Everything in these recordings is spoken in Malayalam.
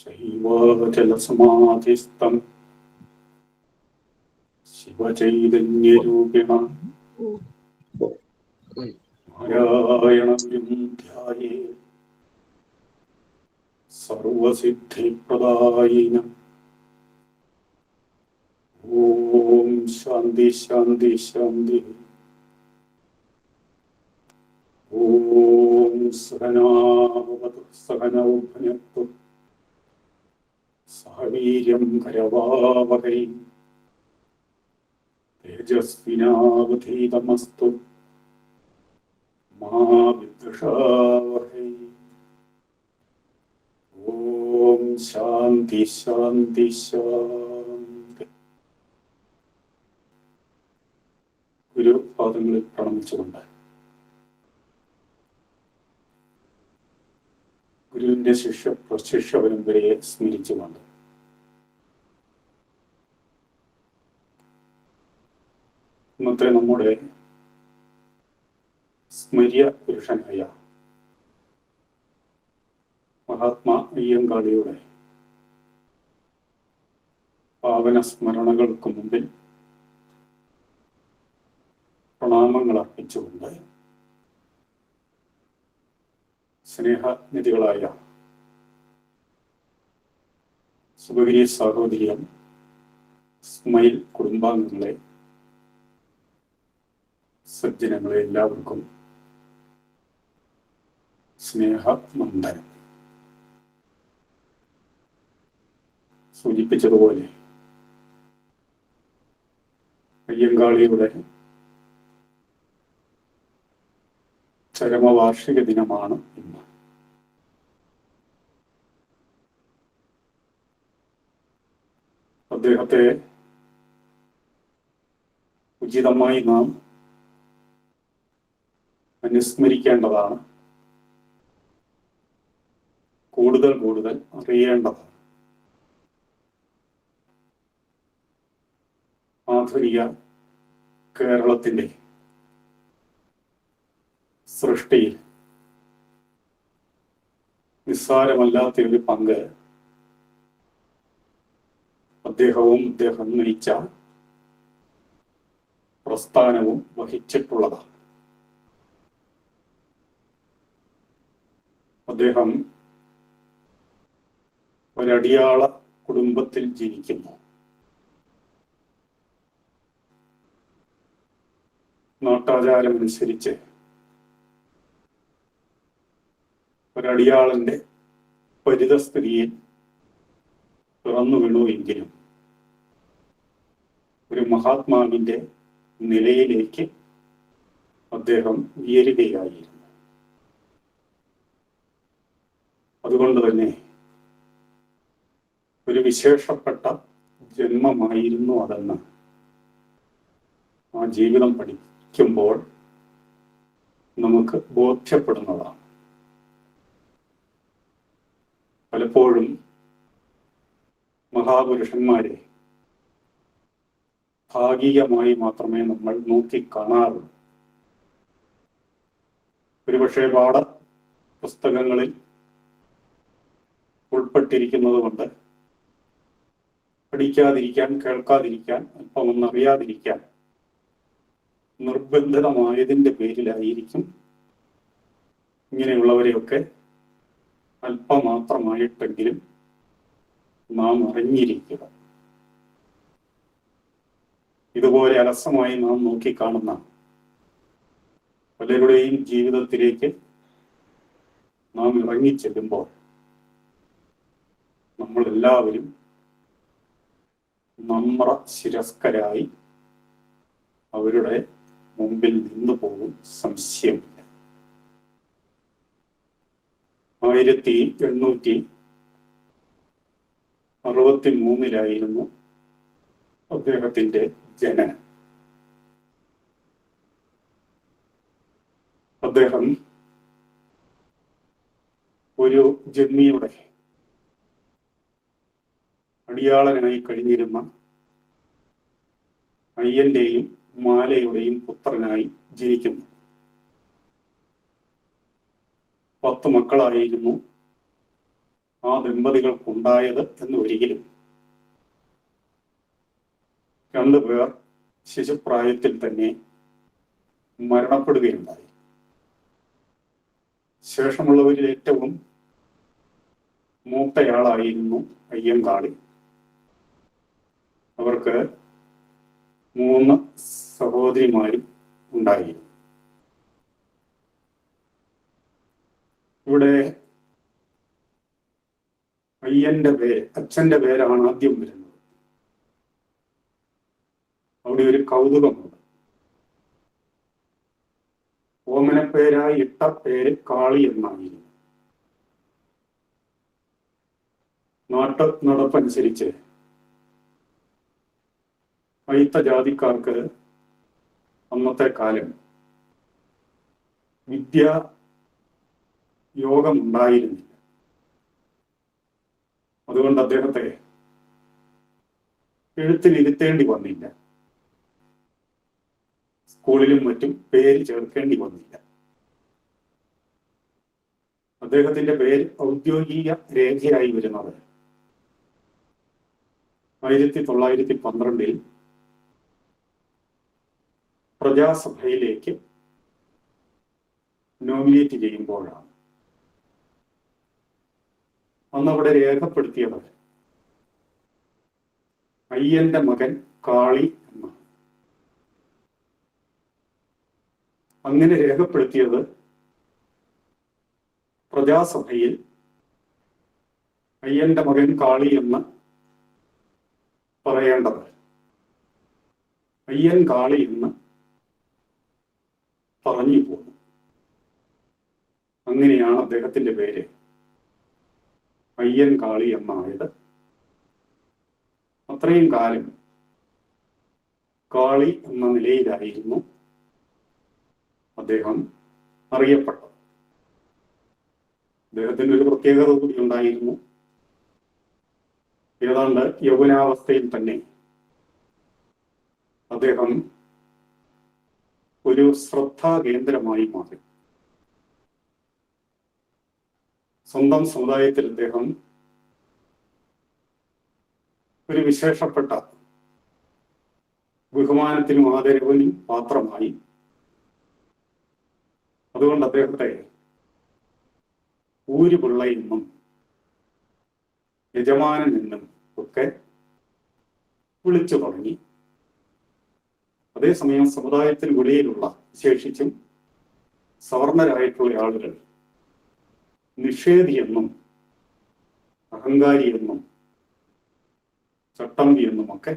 ശൈവാചലസമാധിസ്ഥം ശിവചൈതന്യരൂപിണം നാരായണഗുരും ധ്യായേത് സർവസിദ്ധിപ്രദായിനം. ഓം ശാന്തി ശാന്തി ശാന്തി. ഓം സഹനാവതു സഹനൗ ഭുനക്തു സഹ വീര്യം കരവാവഹൈ തേജസ്വിനാവധീതമസ്തു മാ വിദ്വിഷാവഹൈ. ഓം ശാന്തി ശാന്തി ശാന്തി. ഗുരുപാദങ്ങളിൽ പ്രണമിച്ചുകൊണ്ട് ഗുരുവിന്റെ ശിഷ്യ പരമ്പരയെ സ്മരിച്ചുകൊണ്ട് ഇന്നത്തെ നമ്മുടെ സ്മര്യ പുരുഷനായ മഹാത്മാ അയ്യങ്കാളിയുടെ പാവന സ്മരണകൾക്ക് മുമ്പിൽ പ്രണാമങ്ങൾ അർപ്പിച്ചുകൊണ്ട് സ്നേഹനിധികളായ സുഭഗിരി സഹോദരിയം സ്മൈൽ കുടുംബാംഗങ്ങളെ, സജ്ജനങ്ങളെ എല്ലാവർക്കും സ്നേഹവന്ദനം. സൂചിപ്പിച്ചതുപോലെ അയ്യങ്കാളിയുടെ ചരമവാർഷിക ദിനമാണ് ഇന്ന്. അദ്ദേഹത്തെ ഉചിതമായി നാം അനുസ്മരിക്കേണ്ടതാണ്, കൂടുതൽ കൂടുതൽ അറിയേണ്ടതാണ്. ആധുനിക കേരളത്തിന്റെ സൃഷ്ടിയിൽ നിസ്സാരമല്ലാത്ത ഒരു പങ്ക് അദ്ദേഹം നയിച്ച പ്രസ്ഥാനവും വഹിച്ചിട്ടുള്ളതാണ്. അദ്ദേഹം ഒരടിയാള കുടുംബത്തിൽ ജനിക്കുന്നു. നാട്ടാചാരമനുസരിച്ച് ഒരടിയാളന്റെ പരിതസ്ഥിതിയിൽ പിറന്നു വീണു എങ്കിലും ഒരു മഹാത്മാവിന്റെ നിലയിലേക്ക് അദ്ദേഹം ഉയരുകയായിരുന്നു. അതുകൊണ്ട് തന്നെ ഒരു വിശേഷപ്പെട്ട ജന്മമായിരുന്നു അതെന്ന് ആ ജീവിതം പഠിക്കുമ്പോൾ നമുക്ക് ബോധ്യപ്പെടുന്നതാണ്. പലപ്പോഴും മഹാപുരുഷന്മാരെ ഭാഗികമായി മാത്രമേ നമ്മൾ നോക്കിക്കാണാറുള്ളൂ. ഒരുപക്ഷെ പാഠ പുസ്തകങ്ങളിൽ ഉൾപ്പെട്ടിരിക്കുന്നത് കൊണ്ട് പഠിക്കാതിരിക്കാൻ, കേൾക്കാതിരിക്കാൻ, അല്പമൊന്നറിയാതിരിക്കാൻ നിർബന്ധിതമായതിൻ്റെ പേരിലായിരിക്കും ഇങ്ങനെയുള്ളവരെയൊക്കെ അല്പമാത്രമായിട്ടെങ്കിലും നാം അറിഞ്ഞിരിക്കുക. ഇതുപോലെ അലസമായി നാം നോക്കിക്കാണുന്ന പലരുടെയും ജീവിതത്തിലേക്ക് നാം ഇറങ്ങിച്ചെല്ലുമ്പോൾ നമ്മളെല്ലാവരും നമ്ര ശിരസ്കരായി അവരുടെ മുമ്പിൽ നിന്നു പോകും, സംശയമില്ല. 1863 അദ്ദേഹത്തിന്റെ ജനനം. അദ്ദേഹം ഒരു ജന്മിയുടെ അടിയാളനായി കഴിഞ്ഞിരുന്ന അയ്യന്റെയും മാലയുടെയും പുത്രനായി ജനിക്കുന്നു. 10 മക്കളായിരുന്നു ആ ദമ്പതികൾക്കുണ്ടായത് എന്ന് ഒരിക്കലും. രണ്ടുപേർ ശിശുപ്രായത്തിൽ തന്നെ മരണപ്പെടുകയുണ്ടായി. ശേഷമുള്ളവരിൽ ഏറ്റവും മൂത്തയാളായിരുന്നു അയ്യങ്കാളി. അവർക്ക് 3 സഹോദരിമാരും ഉണ്ടായിരുന്നു. ഇവിടെ അച്ഛന്റെ പേരാണ് ആദ്യം വരുന്നത്. അവിടെ ഒരു കൗതുകമുണ്ട്. ഓമനപ്പേരായി ഇട്ട പേര് കാളി എന്നായിരുന്നു. നടപ്പനുസരിച്ച് അയിത്ത ജാതിക്കാർക്ക് അന്നത്തെ കാലം യോഗമുണ്ടായിരുന്നില്ല. അതുകൊണ്ട് അദ്ദേഹത്തെ എഴുത്തിലിരുത്തേണ്ടി വന്നില്ല. സ്കൂളിലും മറ്റും പേര് ചേർക്കേണ്ടി വന്നില്ല. അദ്ദേഹത്തിന്റെ പേര് ഔദ്യോഗിക രേഖയായി വരുന്നത് 1912 പ്രജാസഭയിലേക്ക് നോമിനേറ്റ് ചെയ്യുമ്പോഴാണ്. അന്നവിടെ രേഖപ്പെടുത്തിയത് അയ്യന്റെ മകൻ കാളി എന്നാണ്. അങ്ങനെ രേഖപ്പെടുത്തിയത് പ്രജാസഭയിൽ അയ്യന്റെ മകൻ കാളി എന്ന് പറയേണ്ടത് അയ്യൻ കാളി എന്ന് പറഞ്ഞു പോന്നു. അങ്ങനെയാണ് അദ്ദേഹത്തിന്റെ പേര് അയ്യൻ കാളി എന്നായത്. അത്രയും കാലം കാളി എന്ന നിലയിലായിരുന്നു അദ്ദേഹം അറിയപ്പെട്ടത്. അദ്ദേഹത്തിന് ഒരു പ്രത്യേകത കൂടി ഉണ്ടായിരുന്നു. ഏതാണ്ട് യൗവനാവസ്ഥയിൽ തന്നെ അദ്ദേഹം ഒരു ശ്രദ്ധാകേന്ദ്രമായി മാറി. സ്വന്തം സമുദായത്തിൽ അദ്ദേഹം ഒരു വിശേഷപ്പെട്ട ബഹുമാനത്തിനും ആദരവിനും പാത്രമായി. അതുകൊണ്ട് അദ്ദേഹത്തെ ഊരുപിള്ള എന്നും യജമാനൻ എന്നും ഒക്കെ വിളിച്ചു തുടങ്ങി. അതേസമയം സമുദായത്തിന് വെളിയിലുള്ള വിശേഷിച്ചും സവർണരായിട്ടുള്ള ആളുകൾ നിഷേധിയെന്നും അഹങ്കാരിയെന്നും ചട്ടമ്പി എന്നുമൊക്കെ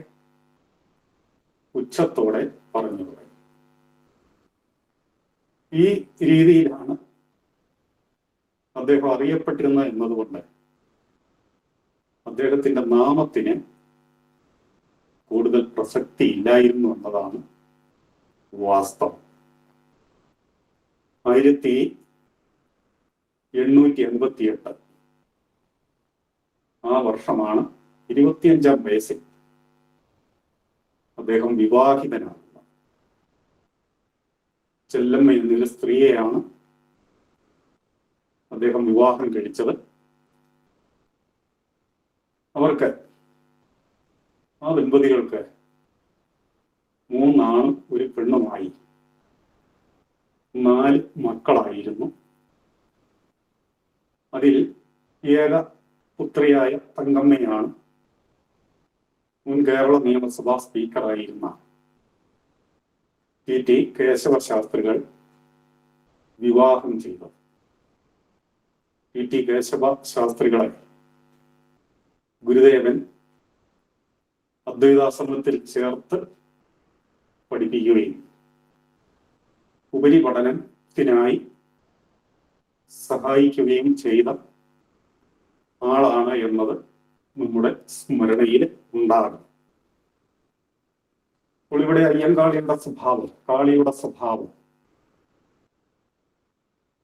ഉച്ചത്തോടെ പറഞ്ഞു തുടങ്ങി. ഈ രീതിയിലാണ് അദ്ദേഹം അറിയപ്പെട്ടിരുന്നത് എന്നതുകൊണ്ട് അദ്ദേഹത്തിന്റെ നാമത്തിന് കൂടുതൽ പ്രസക്തി ഇല്ലായിരുന്നു എന്നതാണ് വാസ്തവം. 1888 ആ വർഷമാണ് 25-ാം വയസ്സിൽ അദ്ദേഹം വിവാഹിതനാകുന്നത്. ചെല്ലമ്മ എന്നൊരു സ്ത്രീയെയാണ് അദ്ദേഹം വിവാഹം കഴിച്ചത്. അവർക്ക് ആ ദമ്പതികൾക്ക് 3 ആണും 1 പെണ്ണുമായി 4 മക്കളായിരുന്നു. അതിൽ ഏക പുത്രിയായ തങ്കമ്മയാണ് മുൻ കേരള നിയമസഭാ സ്പീക്കറായിരുന്ന ടി കേശവ ശാസ്ത്രികൾ വിവാഹം ചെയ്തത്. ടി കേശവ ശാസ്ത്രികളെ ഗുരുദേവൻ അദ്വൈതാശ്രമത്തിൽ ചേർത്ത് പഠിപ്പിക്കുകയും ഉപരിപഠനത്തിനായി സഹായിക്കുകയും ചെയ്ത ആളാണ് എന്നത് നമ്മുടെ സ്മരണയിൽ ഉണ്ടാകും. അപ്പോൾ ഇവിടെ അയ്യങ്കാളിയുടെ സ്വഭാവം, കാളിയുടെ സ്വഭാവം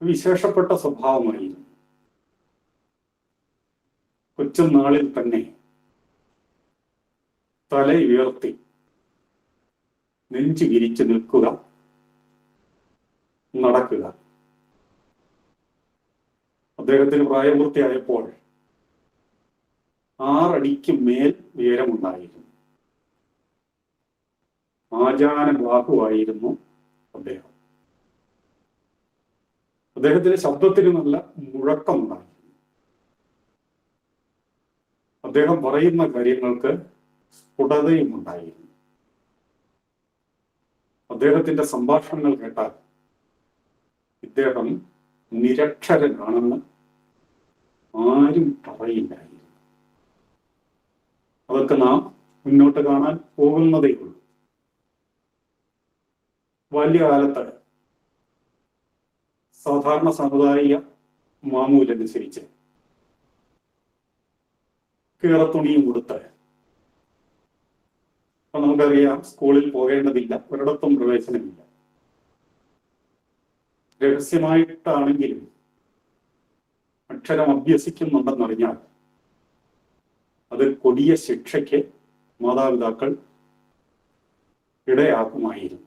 വിശേഷപ്പെട്ട സ്വഭാവമായിരുന്നു. കൊച്ചുനാളിൽ തന്നെ തല ഉയർത്തി നെഞ്ചു വിരിച്ചു നിൽക്കുക, നടക്കുക. അദ്ദേഹത്തിന് പ്രായപൂർത്തിയായപ്പോൾ 6 അടിക്ക് മേൽ ഉയരമുണ്ടായിരുന്നു. ആചാനബാഹുവായിരുന്നു അദ്ദേഹം. അദ്ദേഹത്തിന്റെ ശബ്ദത്തിന് നല്ല മുഴക്കമുണ്ടായിരുന്നു. അദ്ദേഹം പറയുന്ന കാര്യങ്ങൾക്ക് സ്ഫുടതയും ഉണ്ടായിരുന്നു. അദ്ദേഹത്തിന്റെ സംഭാഷണങ്ങൾ കേട്ടാൽ ഇദ്ദേഹം നിരക്ഷരനാണെന്ന് ആരും പറയില്ലായിരുന്നു. അതൊക്കെ നാം മുന്നോട്ട് കാണാൻ പോകുന്നതേ ഉള്ളൂ. ബാല്യകാലത്ത് സാധാരണ സാമുദായിക മാമൂലനുസരിച്ച് കീറത്തുണിയും കൊടുത്ത്, അപ്പൊ നമുക്കറിയാം സ്കൂളിൽ പോകേണ്ടതില്ല, ഒരിടത്തും പ്രവേശനമില്ല. രഹസ്യമായിട്ടാണെങ്കിലും അക്ഷരം അഭ്യസിക്കുന്നുണ്ടെന്നറിഞ്ഞാൽ അത് കൊടിയ ശിക്ഷയ്ക്ക് മാതാപിതാക്കൾ ഇടയാക്കുമായിരുന്നു.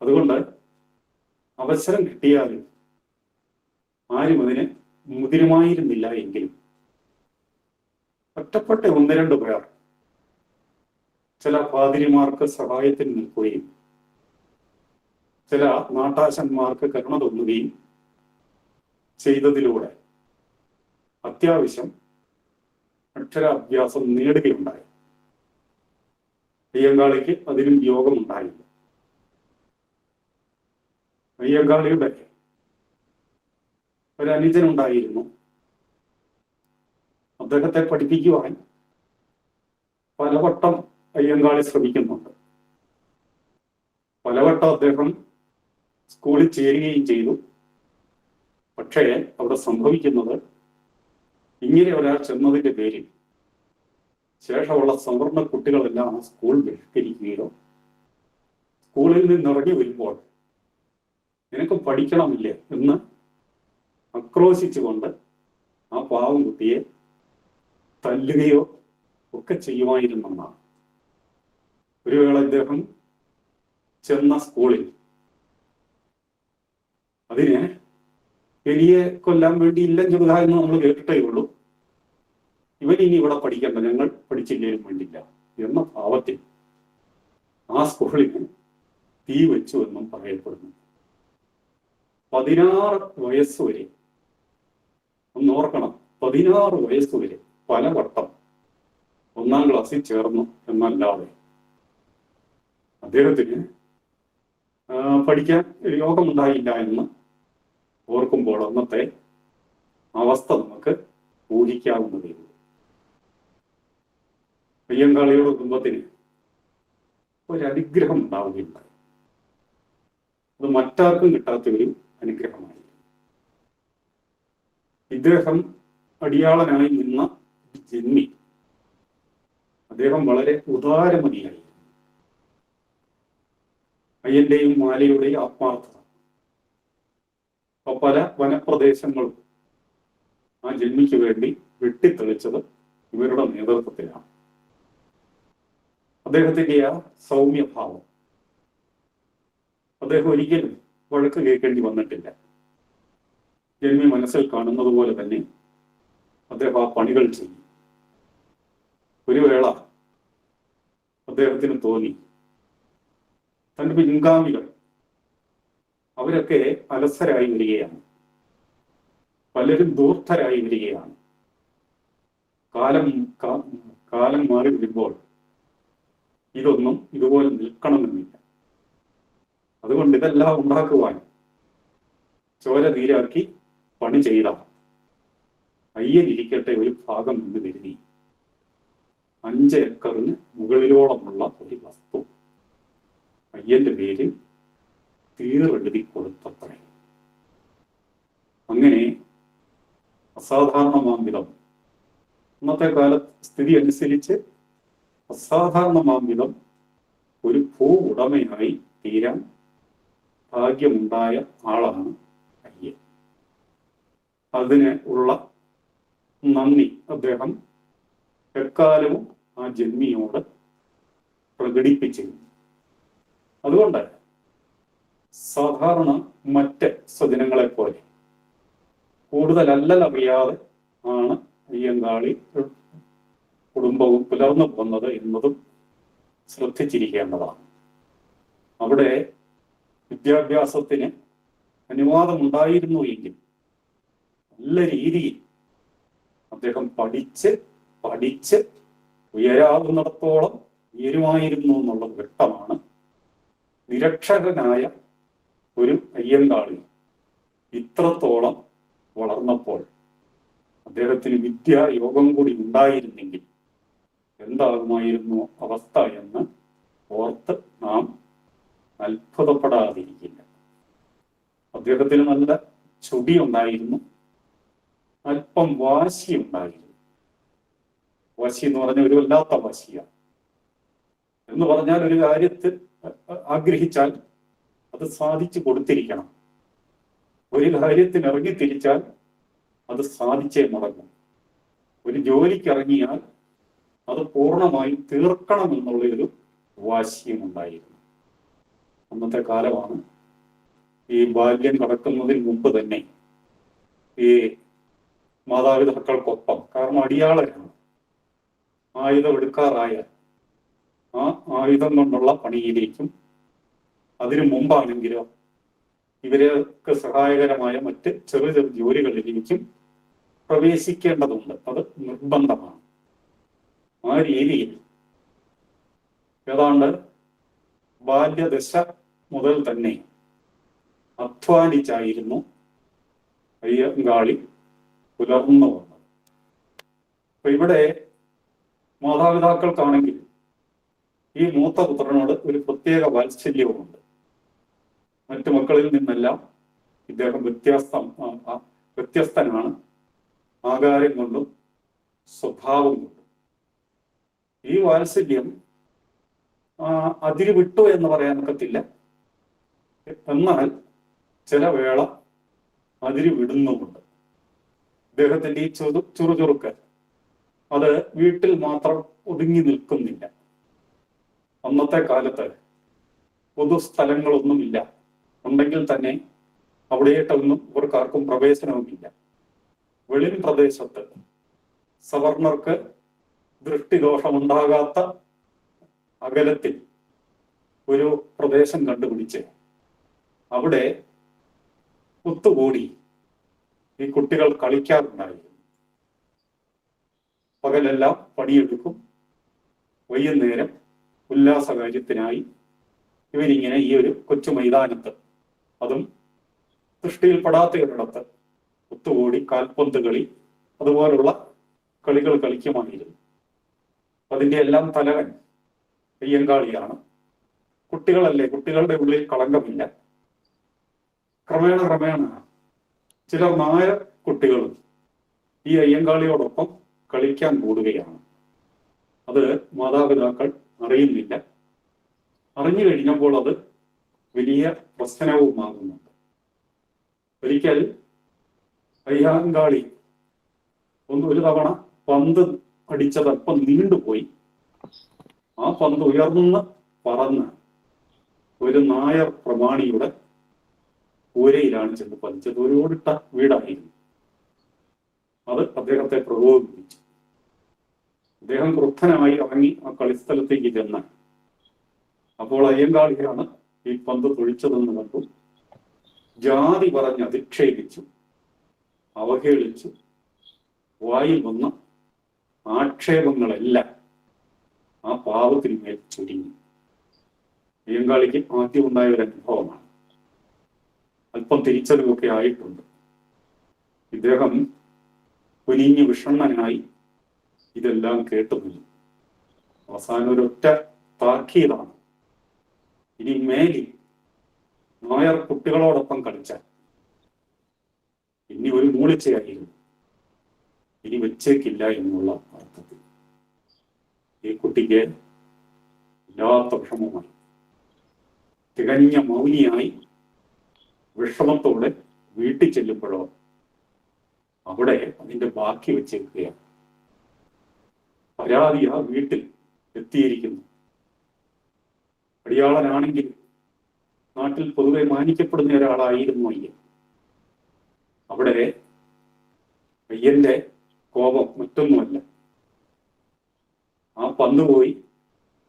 അതുകൊണ്ട് അവസരം കിട്ടിയാലും ആരും അതിന് മുതിരുമായിരുന്നില്ല. എങ്കിലും ഒറ്റപ്പെട്ട 1-2 പേർ ചില പാതിരിമാർക്ക് സഹായത്തിന് നിൽക്കുകയും ചില നാട്ടാശന്മാർക്ക് കരുണ തോന്നുകയും ചെയ്തതിലൂടെ അത്യാവശ്യം അക്ഷരാഭ്യാസം നേടുകയുണ്ടായി. അയ്യങ്കാളിക്ക് അതിനും യോഗമുണ്ടായില്ല. അയ്യങ്കാളിയുടെ ഒരു അനുജനുണ്ടായിരുന്നു. അദ്ദേഹത്തെ പഠിപ്പിക്കുവാൻ പലവട്ടം അയ്യങ്കാളി ശ്രമിക്കുന്നുണ്ട്. പലവട്ടം അദ്ദേഹം സ്കൂളിൽ ചേരുകയും ചെയ്തു. പക്ഷേ അവിടെ സംഭവിക്കുന്നത്, ഇങ്ങനെ ഒരാൾ ചെന്നതിന്റെ പേരിൽ ശേഷമുള്ള സവർണ കുട്ടികളെല്ലാം സ്കൂൾ ബഹിഷ്കരിക്കുകയോ സ്കൂളിൽ നിന്നിറങ്ങി വരുമ്പോൾ നിനക്ക് പഠിക്കണമില്ലേ എന്ന് ആക്രോശിച്ചുകൊണ്ട് ആ പാവം കുട്ടിയെ തല്ലുകയോ ഒക്കെ ചെയ്യുമായിരുന്നെന്നാണ്. ഒരു വേള ഇദ്ദേഹം ചെന്ന സ്കൂളിൽ അതിന് എലിയെ കൊല്ലാൻ വേണ്ടി ഇല്ലം ചെറുത എന്ന് നമ്മൾ കേട്ടിട്ടേ ഉള്ളൂ. ഇവൻ ഇനി ഇവിടെ പഠിക്കണ്ട, ഞങ്ങൾ പഠിച്ചില്ലേലും വേണ്ടില്ല എന്ന ഭാവത്തിൽ ആ സ്കൂളിന് തീ വെച്ചു എന്നും പറയപ്പെടുന്നു. 16 വയസ്സ് വരെ, ഒന്നോർക്കണം, 16 വയസ്സ് വരെ പലവട്ടം 1-ാം ക്ലാസ്സിൽ ചേർന്നു എന്നല്ലാതെ അദ്ദേഹത്തിന് പഠിക്കാൻ യോഗമുണ്ടായില്ല എന്ന് ഓർക്കുമ്പോൾ അന്നത്തെ അവസ്ഥ നമുക്ക് ഊഹിക്കാവുന്നതേ ഉള്ളൂ. അയ്യങ്കാളിയുടെ കുടുംബത്തിന് ഒരനുഗ്രഹം ഉണ്ടാവുകയുണ്ടായി. അത് മറ്റാർക്കും കിട്ടാത്ത ഒരു അനുഗ്രഹമായി. ഇദ്ദേഹം അടിയാളനായി നിന്ന ജന്മി അദ്ദേഹം വളരെ ഉദാരമതിയായി. അയ്യന്റെയും മാലയുടെയും ആത്മാർത്ഥത പല വനപ്രദേശങ്ങളും ആ ജന്മിക്ക് വേണ്ടി വെട്ടിത്തെളിച്ചത് ഇവരുടെ നേതൃത്വത്തിലാണ്. അദ്ദേഹത്തിന്റെ ആ സൗമ്യഭാവം, അദ്ദേഹം ഒരിക്കലും വഴക്ക് കേൾക്കേണ്ടി വന്നിട്ടില്ല. ജന്മി മനസ്സിൽ കാണുന്നത് പോലെ തന്നെ അദ്ദേഹം ആ പണികൾ ചെയ്യും. ഒരു വേള അദ്ദേഹത്തിന് തോന്നി തന്റെ പിൻഗാമികൾ അവരൊക്കെ അലസരായി വരികയാണ്, പലരും ദൂർത്തരായി വരികയാണ്. കാലം മാറി വരുമ്പോൾ ഇതൊന്നും ഇതുപോലെ നിൽക്കണമെന്നില്ല. അതുകൊണ്ട് ഇതെല്ലാം ഉണ്ടാക്കുവാൻ ചോര നീരാക്കി പണി ചെയ്ത അയ്യനിരിക്കട്ടെ ഒരു ഭാഗം എന്ന് കരുതി 5 ഏക്കറിന് മുകളിലോളമുള്ള ഒരു വസ്തു അയ്യന്റെ പേരിൽ തീറെഴുതി കൊടുത്തത്രേ. അങ്ങനെ അസാധാരണമാംവിധം, ഇന്നത്തെ കാല സ്ഥിതി അനുസരിച്ച് അസാധാരണമാംവിധം ഒരു ഭൂ ഉടമയായി തീരാൻ ഭാഗ്യമുണ്ടായ ആളാണ് അയ്യൻ. അതിന് ഉള്ള നന്ദി അദ്ദേഹം എക്കാലവും ആ ജന്മിയോട് പ്രകടിപ്പിച്ചിരുന്നു. അതുകൊണ്ട് സാധാരണ മറ്റ് സ്വജനങ്ങളെ പോലെ കൂടുതൽ അല്ലലറിയാതെ ആണ് അയ്യങ്കാളി കുടുംബവും പുലർന്നു പോകുന്നത് എന്നതും ശ്രദ്ധിച്ചിരിക്കേണ്ടതാണ്. അവിടെ വിദ്യാഭ്യാസത്തിന് അനുവാദമുണ്ടായിരുന്നു എങ്കിൽ നല്ല രീതിയിൽ അദ്ദേഹം പഠിച്ച് ഉയരാവുന്നിടത്തോളം ഉയരുമായിരുന്നു എന്നുള്ളത് വ്യക്തമാണ്. നിരക്ഷരനായ ഒരു അയ്യങ്കാളി ഇത്രത്തോളം വളർന്നപ്പോൾ അദ്ദേഹത്തിന് വിദ്യായോഗം കൂടി ഉണ്ടായിരുന്നെങ്കിൽ എന്താകുമായിരുന്നു അവസ്ഥ എന്ന് ഓർത്ത് നാം അത്ഭുതപ്പെടാതിരിക്കില്ല. അദ്ദേഹത്തിന് നല്ല ചുടി ഉണ്ടായിരുന്നു, അല്പം വാശി ഉണ്ടായിരുന്നു. വാശി എന്ന് പറഞ്ഞ ഒരു വല്ലാത്ത വാശിയാണ്. എന്ന് പറഞ്ഞാൽ ഒരു കാര്യത്തിൽ ആഗ്രഹിച്ചാൽ അത് സാധിച്ചു കൊടുത്തിരിക്കണം. ഒരു കാര്യത്തിന് ഇറങ്ങിത്തിരിച്ചാൽ അത് സാധിച്ചേ മടങ്ങും. ഒരു ജോലിക്ക് ഇറങ്ങിയാൽ അത് പൂർണ്ണമായി തീർക്കണമെന്നുള്ളൊരു വാശിയും ഉണ്ടായിരുന്നു. അന്നത്തെ കാലമാണ്. ഈ ബാല്യം കടക്കുന്നതിന് മുമ്പ് തന്നെ ഈ മാതാപിതാക്കൾക്കൊപ്പം, കാരണം അടിയാളരാണ്, ആയുധം എടുക്കാറായ ആ ആയുധം കൊണ്ടുള്ള പണിയിലേക്കും അതിനു മുമ്പാണെങ്കിലോ ഇവർക്ക് സഹായകരമായ മറ്റ് ചെറു ചെറു ജോലികളിലേക്കും പ്രവേശിക്കേണ്ടതുണ്ട്. അത് നിർബന്ധമാണ്. ആ രീതിയിൽ ഏതാണ്ട് ബാല്യദശ മുതൽ തന്നെ അധ്വാനിച്ചായിരുന്നു അയ്യങ്കാളി പുലർന്നു വന്നത്. അപ്പൊ ഇവിടെ മാതാപിതാക്കൾക്കാണെങ്കിൽ ഈ മൂത്ത പുത്രനോട് ഒരു പ്രത്യേക വാത്സല്യവുമുണ്ട്. മറ്റു മക്കളിൽ നിന്നെല്ലാം ഇദ്ദേഹം വ്യത്യസ്തനാണ്, ആകാരം കൊണ്ടും സ്വഭാവം കൊണ്ടും. ഈ വാത്സല്യം അതിര് വിട്ടു എന്ന് പറയാനൊക്കത്തില്ല. എന്നാൽ ചില വേള അതിര് വിടുന്നുമുണ്ട്. അദ്ദേഹത്തിന്റെ ഈ ചുറുചുറുക്ക് അത് വീട്ടിൽ മാത്രം ഒതുങ്ങി നിൽക്കുന്നില്ല. അന്നത്തെ കാലത്ത് പൊതുസ്ഥലങ്ങളൊന്നുമില്ല. ഉണ്ടെങ്കിൽ തന്നെ അവിടെയായിട്ടൊന്നും ഇവർക്കാർക്കും പ്രവേശനവുമില്ല. വെളിൻ പ്രദേശത്ത് സവർണർക്ക് ദൃഷ്ടിദോഷമുണ്ടാകാത്ത അകലത്തിൽ ഒരു പ്രദേശം കണ്ടുപിടിച്ച് അവിടെ ഒത്തുകൂടി ഈ കുട്ടികൾ കളിക്കാറുണ്ടായിരുന്നു. പകലെല്ലാം പണിയെടുക്കും, വൈകുന്നേരം ഉല്ലാസ കാര്യത്തിനായി ഇവരിങ്ങനെ ഈ ഒരു കൊച്ചു മൈതാനത്ത്, അതും ദൃഷ്ടിയിൽപ്പെടാത്ത ഒത്തുകൂടി കാൽപന്ത് കളി അതുപോലുള്ള കളികൾ കളിക്കുമായിരുന്നു. അതിന്റെ എല്ലാം തലവൻ അയ്യങ്കാളിയാണ്. കുട്ടികളല്ലേ, കുട്ടികളുടെ ഉള്ളിൽ കളങ്കമില്ല. ക്രമേണ ചിലർ നായ കുട്ടികളും ഈ അയ്യങ്കാളിയോടൊപ്പം കളിക്കാൻ കൂടുകയാണ്. അത് മാതാപിതാക്കൾ അറിയുന്നില്ല. അറിഞ്ഞു കഴിഞ്ഞപ്പോൾ അത് വലിയ പ്രശ്നവുമാകുന്നുണ്ട്. ഒരിക്കൽ അയ്യങ്കാളി ഒരു തവണ പന്ത് അടിച്ചതപ്പം നീണ്ടുപോയി. ആ പന്ത് ഉയർന്ന് പറന്ന് ഒരു നായർ പ്രമാണിയുടെ കൂരയിലാണ് ചെന്ന് പതിച്ചത്. ഒരു ഓടിട്ട വീടായിരുന്നു. അത് അദ്ദേഹത്തെ പ്രകോപിപ്പിച്ചു. അദ്ദേഹം ക്രുദ്ധനായി ഇറങ്ങി ആ കളിസ്ഥലത്തേക്ക് ചെന്ന് അപ്പോൾ അയ്യങ്കാളിയാണ് ഈ പന്ത് തൊഴിച്ചതെന്ന് കണ്ടു. ജാതി പറഞ്ഞ് അധിക്ഷേപിച്ചു, അവഹേളിച്ചു. വായിൽ വന്ന ആക്ഷേപങ്ങളെല്ലാം ആ പാവത്തിന് മേൽ ചുരുങ്ങി. അയ്യങ്കാളിക്ക് ആദ്യം ഉണ്ടായ ഒരു അനുഭവമാണ്. അല്പം തിരിച്ചറിവൊക്കെ ആയിട്ടുണ്ട്. ഇദ്ദേഹം കുനിഞ്ഞു വിഷണ്ണനായി ഇതെല്ലാം കേട്ടുനിന്നു. അവസാനം ഒരൊറ്റ താക്കീതാണ്: ഇനി മേലിൽ നായർ കുട്ടികളോടൊപ്പം കളിച്ചാൽ ഇനി ഒരു മൂളിച്ചയായിരുന്നു, ഇനി വെച്ചേക്കില്ല എന്നുള്ള അർത്ഥത്തിൽ. ഈ കുട്ടിക്ക് ഇല്ലാത്ത വിഷമമായി. തികഞ്ഞ മൗനിയായി വിഷമത്തോടെ വീട്ടിൽ ചെല്ലുമ്പോഴോ അവിടെ അതിന്റെ ബാക്കി വെച്ചേക്കുകയാണ്. പരാതി ആ വീട്ടിൽ എത്തിയിരിക്കുന്നു. അടിയാളനാണെങ്കിൽ നാട്ടിൽ പൊതുവെ മാനിക്കപ്പെടുന്ന ഒരാളായിരുന്നു അയ്യൻ. അവിടെ അയ്യന്റെ കോപം മറ്റൊന്നുമല്ല. പന്ത് പോയി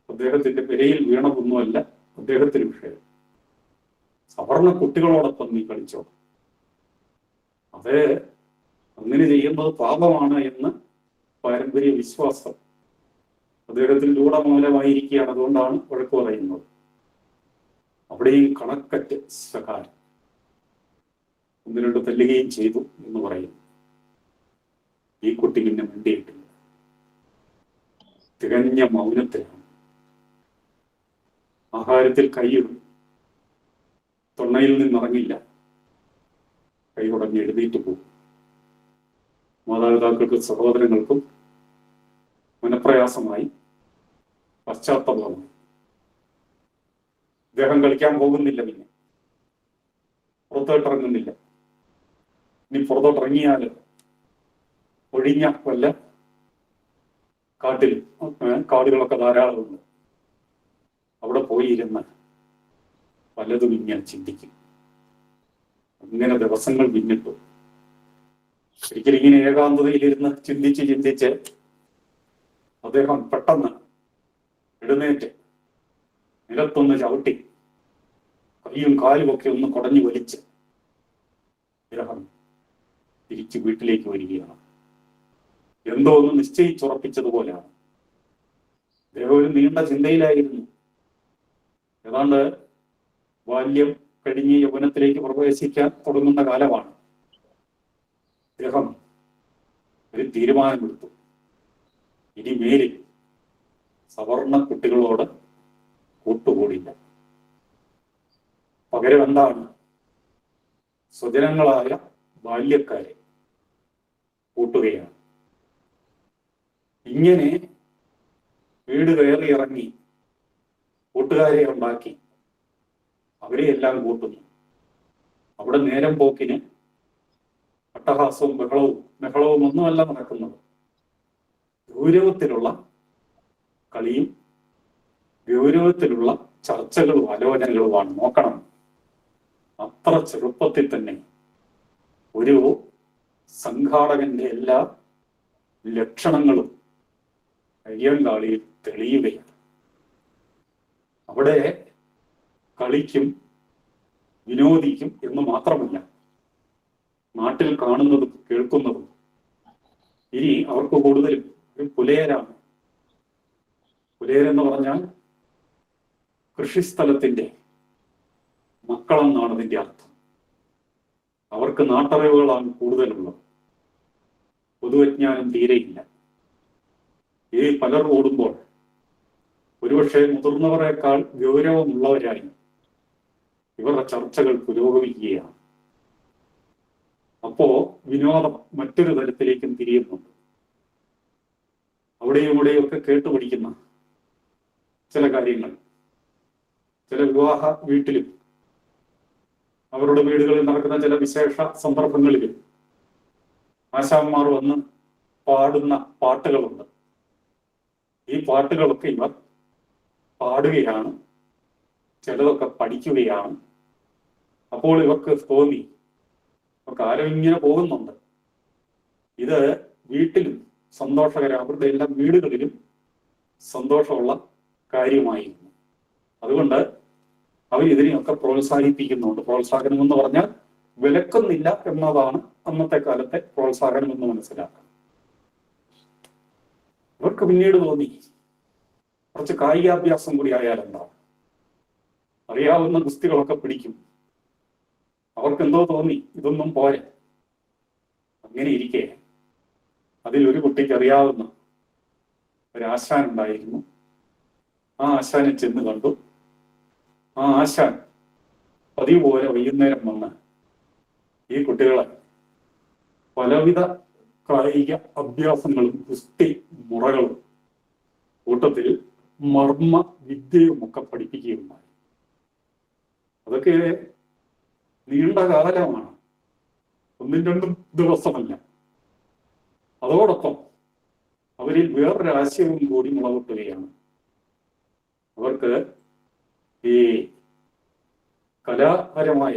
അദ്ദേഹത്തിന്റെ പെരയിൽ വീണതൊന്നുമല്ല അദ്ദേഹത്തിന് വിഷയം. സവർണ കുട്ടികളോടൊപ്പം നീ കളിച്ചോ. അത് അങ്ങനെ ചെയ്യുന്നത് പാപമാണ് എന്ന് പാരമ്പര്യ വിശ്വാസം അദ്ദേഹത്തിന് രൂഢമൂലമായിരിക്കുകയാണ്. അതുകൊണ്ടാണ് വഴക്ക് പറയുന്നത്. അവിടെയും കണക്കറ്റ് സഹാരം. ഒന്ന് രണ്ട് തല്ലുകയും ചെയ്തു എന്ന് പറയുന്നു. ഈ കുട്ടി പിന്നെ മിണ്ടിയിട്ടില്ല. തികഞ്ഞ മൗനത്തിലാണ്. ആഹാരത്തിൽ കൈയിടും, തൊണ്ണയിൽ നിന്നിറങ്ങില്ല, കൈ ഉടഞ്ഞ് എഴുന്നേറ്റ് പോകും. മാതാപിതാക്കൾക്കും സഹോദരങ്ങൾക്കും മനപ്രയാസമായി, പശ്ചാത്തലമായി. അദ്ദേഹം കളിക്കാൻ പോകുന്നില്ല, പിന്നെ പുറത്തോട്ടിറങ്ങുന്നില്ല. ഇനി പുറത്തോട്ടിറങ്ങിയാൽ ഒഴിഞ്ഞ വല്ല കാട്ടിലും, കാടുകളൊക്കെ ധാരാളമുണ്ട്, അവിടെ പോയി ഇരുന്ന് പലതും ഇങ്ങനെ ചിന്തിക്കും. അങ്ങനെ ദിവസങ്ങൾ പിന്നിട്ടു. ഒരിക്കലും ഇങ്ങനെ ഏകാന്തതയിലിരുന്ന് ചിന്തിച്ച് അദ്ദേഹം പെട്ടെന്ന് എഴുന്നേറ്റ് നിലത്തൊന്ന് ചവിട്ടി കൈയും കാലും ഒക്കെ ഒന്ന് കുടഞ്ഞു വലിച്ച് അദ്ദേഹം തിരിച്ച് വീട്ടിലേക്ക് വരികയാണ്. എന്തോ ഒന്ന് നിശ്ചയിച്ചുറപ്പിച്ചതുപോലെയാണ്. അദ്ദേഹം ഒരു നീണ്ട ചിന്തയിലായിരുന്നു. ഏതാണ്ട് ബാല്യം കഴിഞ്ഞ് യൗവനത്തിലേക്ക് പ്രവേശിക്കാൻ തുടങ്ങുന്ന കാലമാണ്. അദ്ദേഹം ഒരു തീരുമാനമെടുത്തു. ഇനി മേലിൽ സവർണ കുട്ടികളോട് കൂട്ടുകൂടില്ല. പകരം എന്താണ്, സ്വജനങ്ങളായ ബാല്യക്കാരെ കൂട്ടുകയാണ്. ഇങ്ങനെ വീട് കയറി ഇറങ്ങി കൂട്ടുകാരെ ഉണ്ടാക്കി അവരെ എല്ലാം കൂട്ടുന്നു. അവിടെ നേരം പോക്കിന് അട്ടഹാസവും ബഹളവും ഒന്നുമല്ല നടക്കുന്നത്. ഗൗരവത്തിലുള്ള കളിയും ഗൗരവത്തിലുള്ള ചർച്ചകളും ആലോചനകളുമാണ്. നോക്കണം, അത്ര ചെറുപ്പത്തിൽ തന്നെ ഒരു സംഘാടകന്റെ എല്ലാ ലക്ഷണങ്ങളും അയ്യങ്കാളിയിൽ തെളിയുകയാണ്. അവിടെ കളിക്കും വിനോദിക്കും എന്ന് മാത്രമല്ല, നാട്ടിൽ കാണുന്നതും കേൾക്കുന്നതും ഇനി അവർക്ക് കൂടുതലും ഒരു പുലയരാണ്. പുലയരെന്ന് പറഞ്ഞാൽ കൃഷിസ്ഥലത്തിന്റെ മക്കളെന്നാണ് അതിന്റെ അർത്ഥം. അവർക്ക് നാട്ടറിവുകളാണ് കൂടുതലുള്ളത്. പൊതുവിജ്ഞാനം തീരെയില്ല. ഈ പലർ ഓടുമ്പോൾ ഒരുപക്ഷെ മുതിർന്നവരെക്കാൾ ഗൗരവമുള്ളവരായി ഇവരുടെ ചർച്ചകൾ പുരോഗമിക്കുകയാണ്. അപ്പോ വിനോദം മറ്റൊരു തലത്തിലേക്കും തിരിയുന്നുണ്ട്. അവിടെയും ഇവിടെയൊക്കെ കേട്ടുപിടിക്കുന്ന ചില കാര്യങ്ങൾ, ചില വിവാഹ വീട്ടിലും അവരുടെ വീടുകളിൽ നടക്കുന്ന ചില വിശേഷ സന്ദർഭങ്ങളിലും ആശാന്മാർ വന്ന് പാടുന്ന പാട്ടുകളുണ്ട്. ഈ പാട്ടുകളൊക്കെ ഇവർ പാടുകയാണ്, ചിലതൊക്കെ പഠിക്കുകയാണ്. അപ്പോൾ ഇവർക്ക് തോന്നി, കാലം ഇങ്ങനെ പോകുന്നുണ്ട്, ഇത് വീട്ടിലും സന്തോഷകരം, അവരുടെ എല്ലാ വീടുകളിലും സന്തോഷമുള്ള കാര്യമായിരുന്നു. അതുകൊണ്ട് അവർ ഇതിനെയൊക്കെ പ്രോത്സാഹിപ്പിക്കുന്നുണ്ട്. പ്രോത്സാഹനം എന്ന് പറഞ്ഞാൽ വിലക്കുന്നില്ല എന്നതാണ് അന്നത്തെ കാലത്തെ പ്രോത്സാഹനം എന്ന് മനസ്സിലാക്കാം. ഇവർക്ക് പിന്നീട് തോന്നി, കുറച്ച് കായികാഭ്യാസം കൂടി ആയാലെന്താണ്, അറിയാവുന്ന ഗുസ്തികളൊക്കെ പിടിക്കും. അവർക്ക് എന്തോ തോന്നി, ഇതൊന്നും പോരെ. അങ്ങനെ ഇരിക്കെ അതിൽ ഒരു കുട്ടിക്ക് അറിയാവുന്ന ഒരാശാൻ ഉണ്ടായിരുന്നു. ആ ആശാനെ ചെന്ന് കണ്ടു. ആ ആശാൻ പതിവ് പോലെ വൈകുന്നേരം വന്ന് ഈ കുട്ടികളെ പലവിധ കായിക അഭ്യാസങ്ങളും ഗുസ്തി മുറകളും കൂട്ടത്തിൽ മർമ്മ വിദ്യയും ഒക്കെ പഠിപ്പിക്കുകയുണ്ടായി. അതൊക്കെ നീണ്ട കാലമാണ്, ഒന്നും രണ്ടും ദിവസമല്ല. അതോടൊപ്പം അവരിൽ വേറൊരു ആശയവും കൂടി മുളകൂട്ടുകയാണ്. അവർക്ക് ഈ കലാപരമായ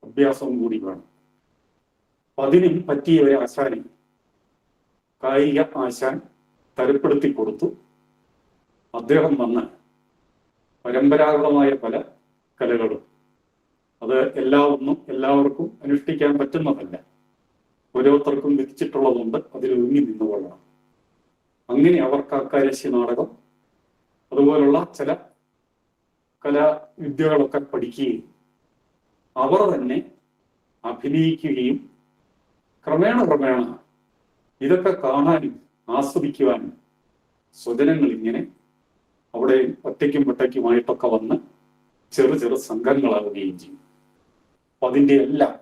അഭ്യാസവും കൂടി വേണം. അതിനും പറ്റിയ ഒരു ആശാനെ കായിക ആശാൻ തരപ്പെടുത്തി കൊടുത്തു. അദ്ദേഹം വന്ന് പരമ്പരാഗതമായ പല കലകളും, അത് എല്ലാവർക്കും അനുഷ്ഠിക്കാൻ പറ്റുന്നതല്ല, ഓരോരുത്തർക്കും വിധിച്ചിട്ടുള്ളതുണ്ട്, അതിൽ ഒതുങ്ങി നിന്നുകൊള്ളണം. അങ്ങനെ അവർ കാക്കാരശ്ശി നാടകം അതുപോലുള്ള ചില കലാവിദ്യകളൊക്കെ പഠിക്കുകയും അവർ തന്നെ അഭിനയിക്കുകയും ക്രമേണ ഇതൊക്കെ കാണാനും ആസ്വദിക്കുവാനും സ്വജനങ്ങൾ ഇങ്ങനെ അവിടെ ഒറ്റയ്ക്കും പൊറ്റയ്ക്കുമായിട്ടൊക്കെ വന്ന് ചെറു സംഘങ്ങളാവുകയും ചെയ്യും. അപ്പൊ അതിൻ്റെ എല്ലാം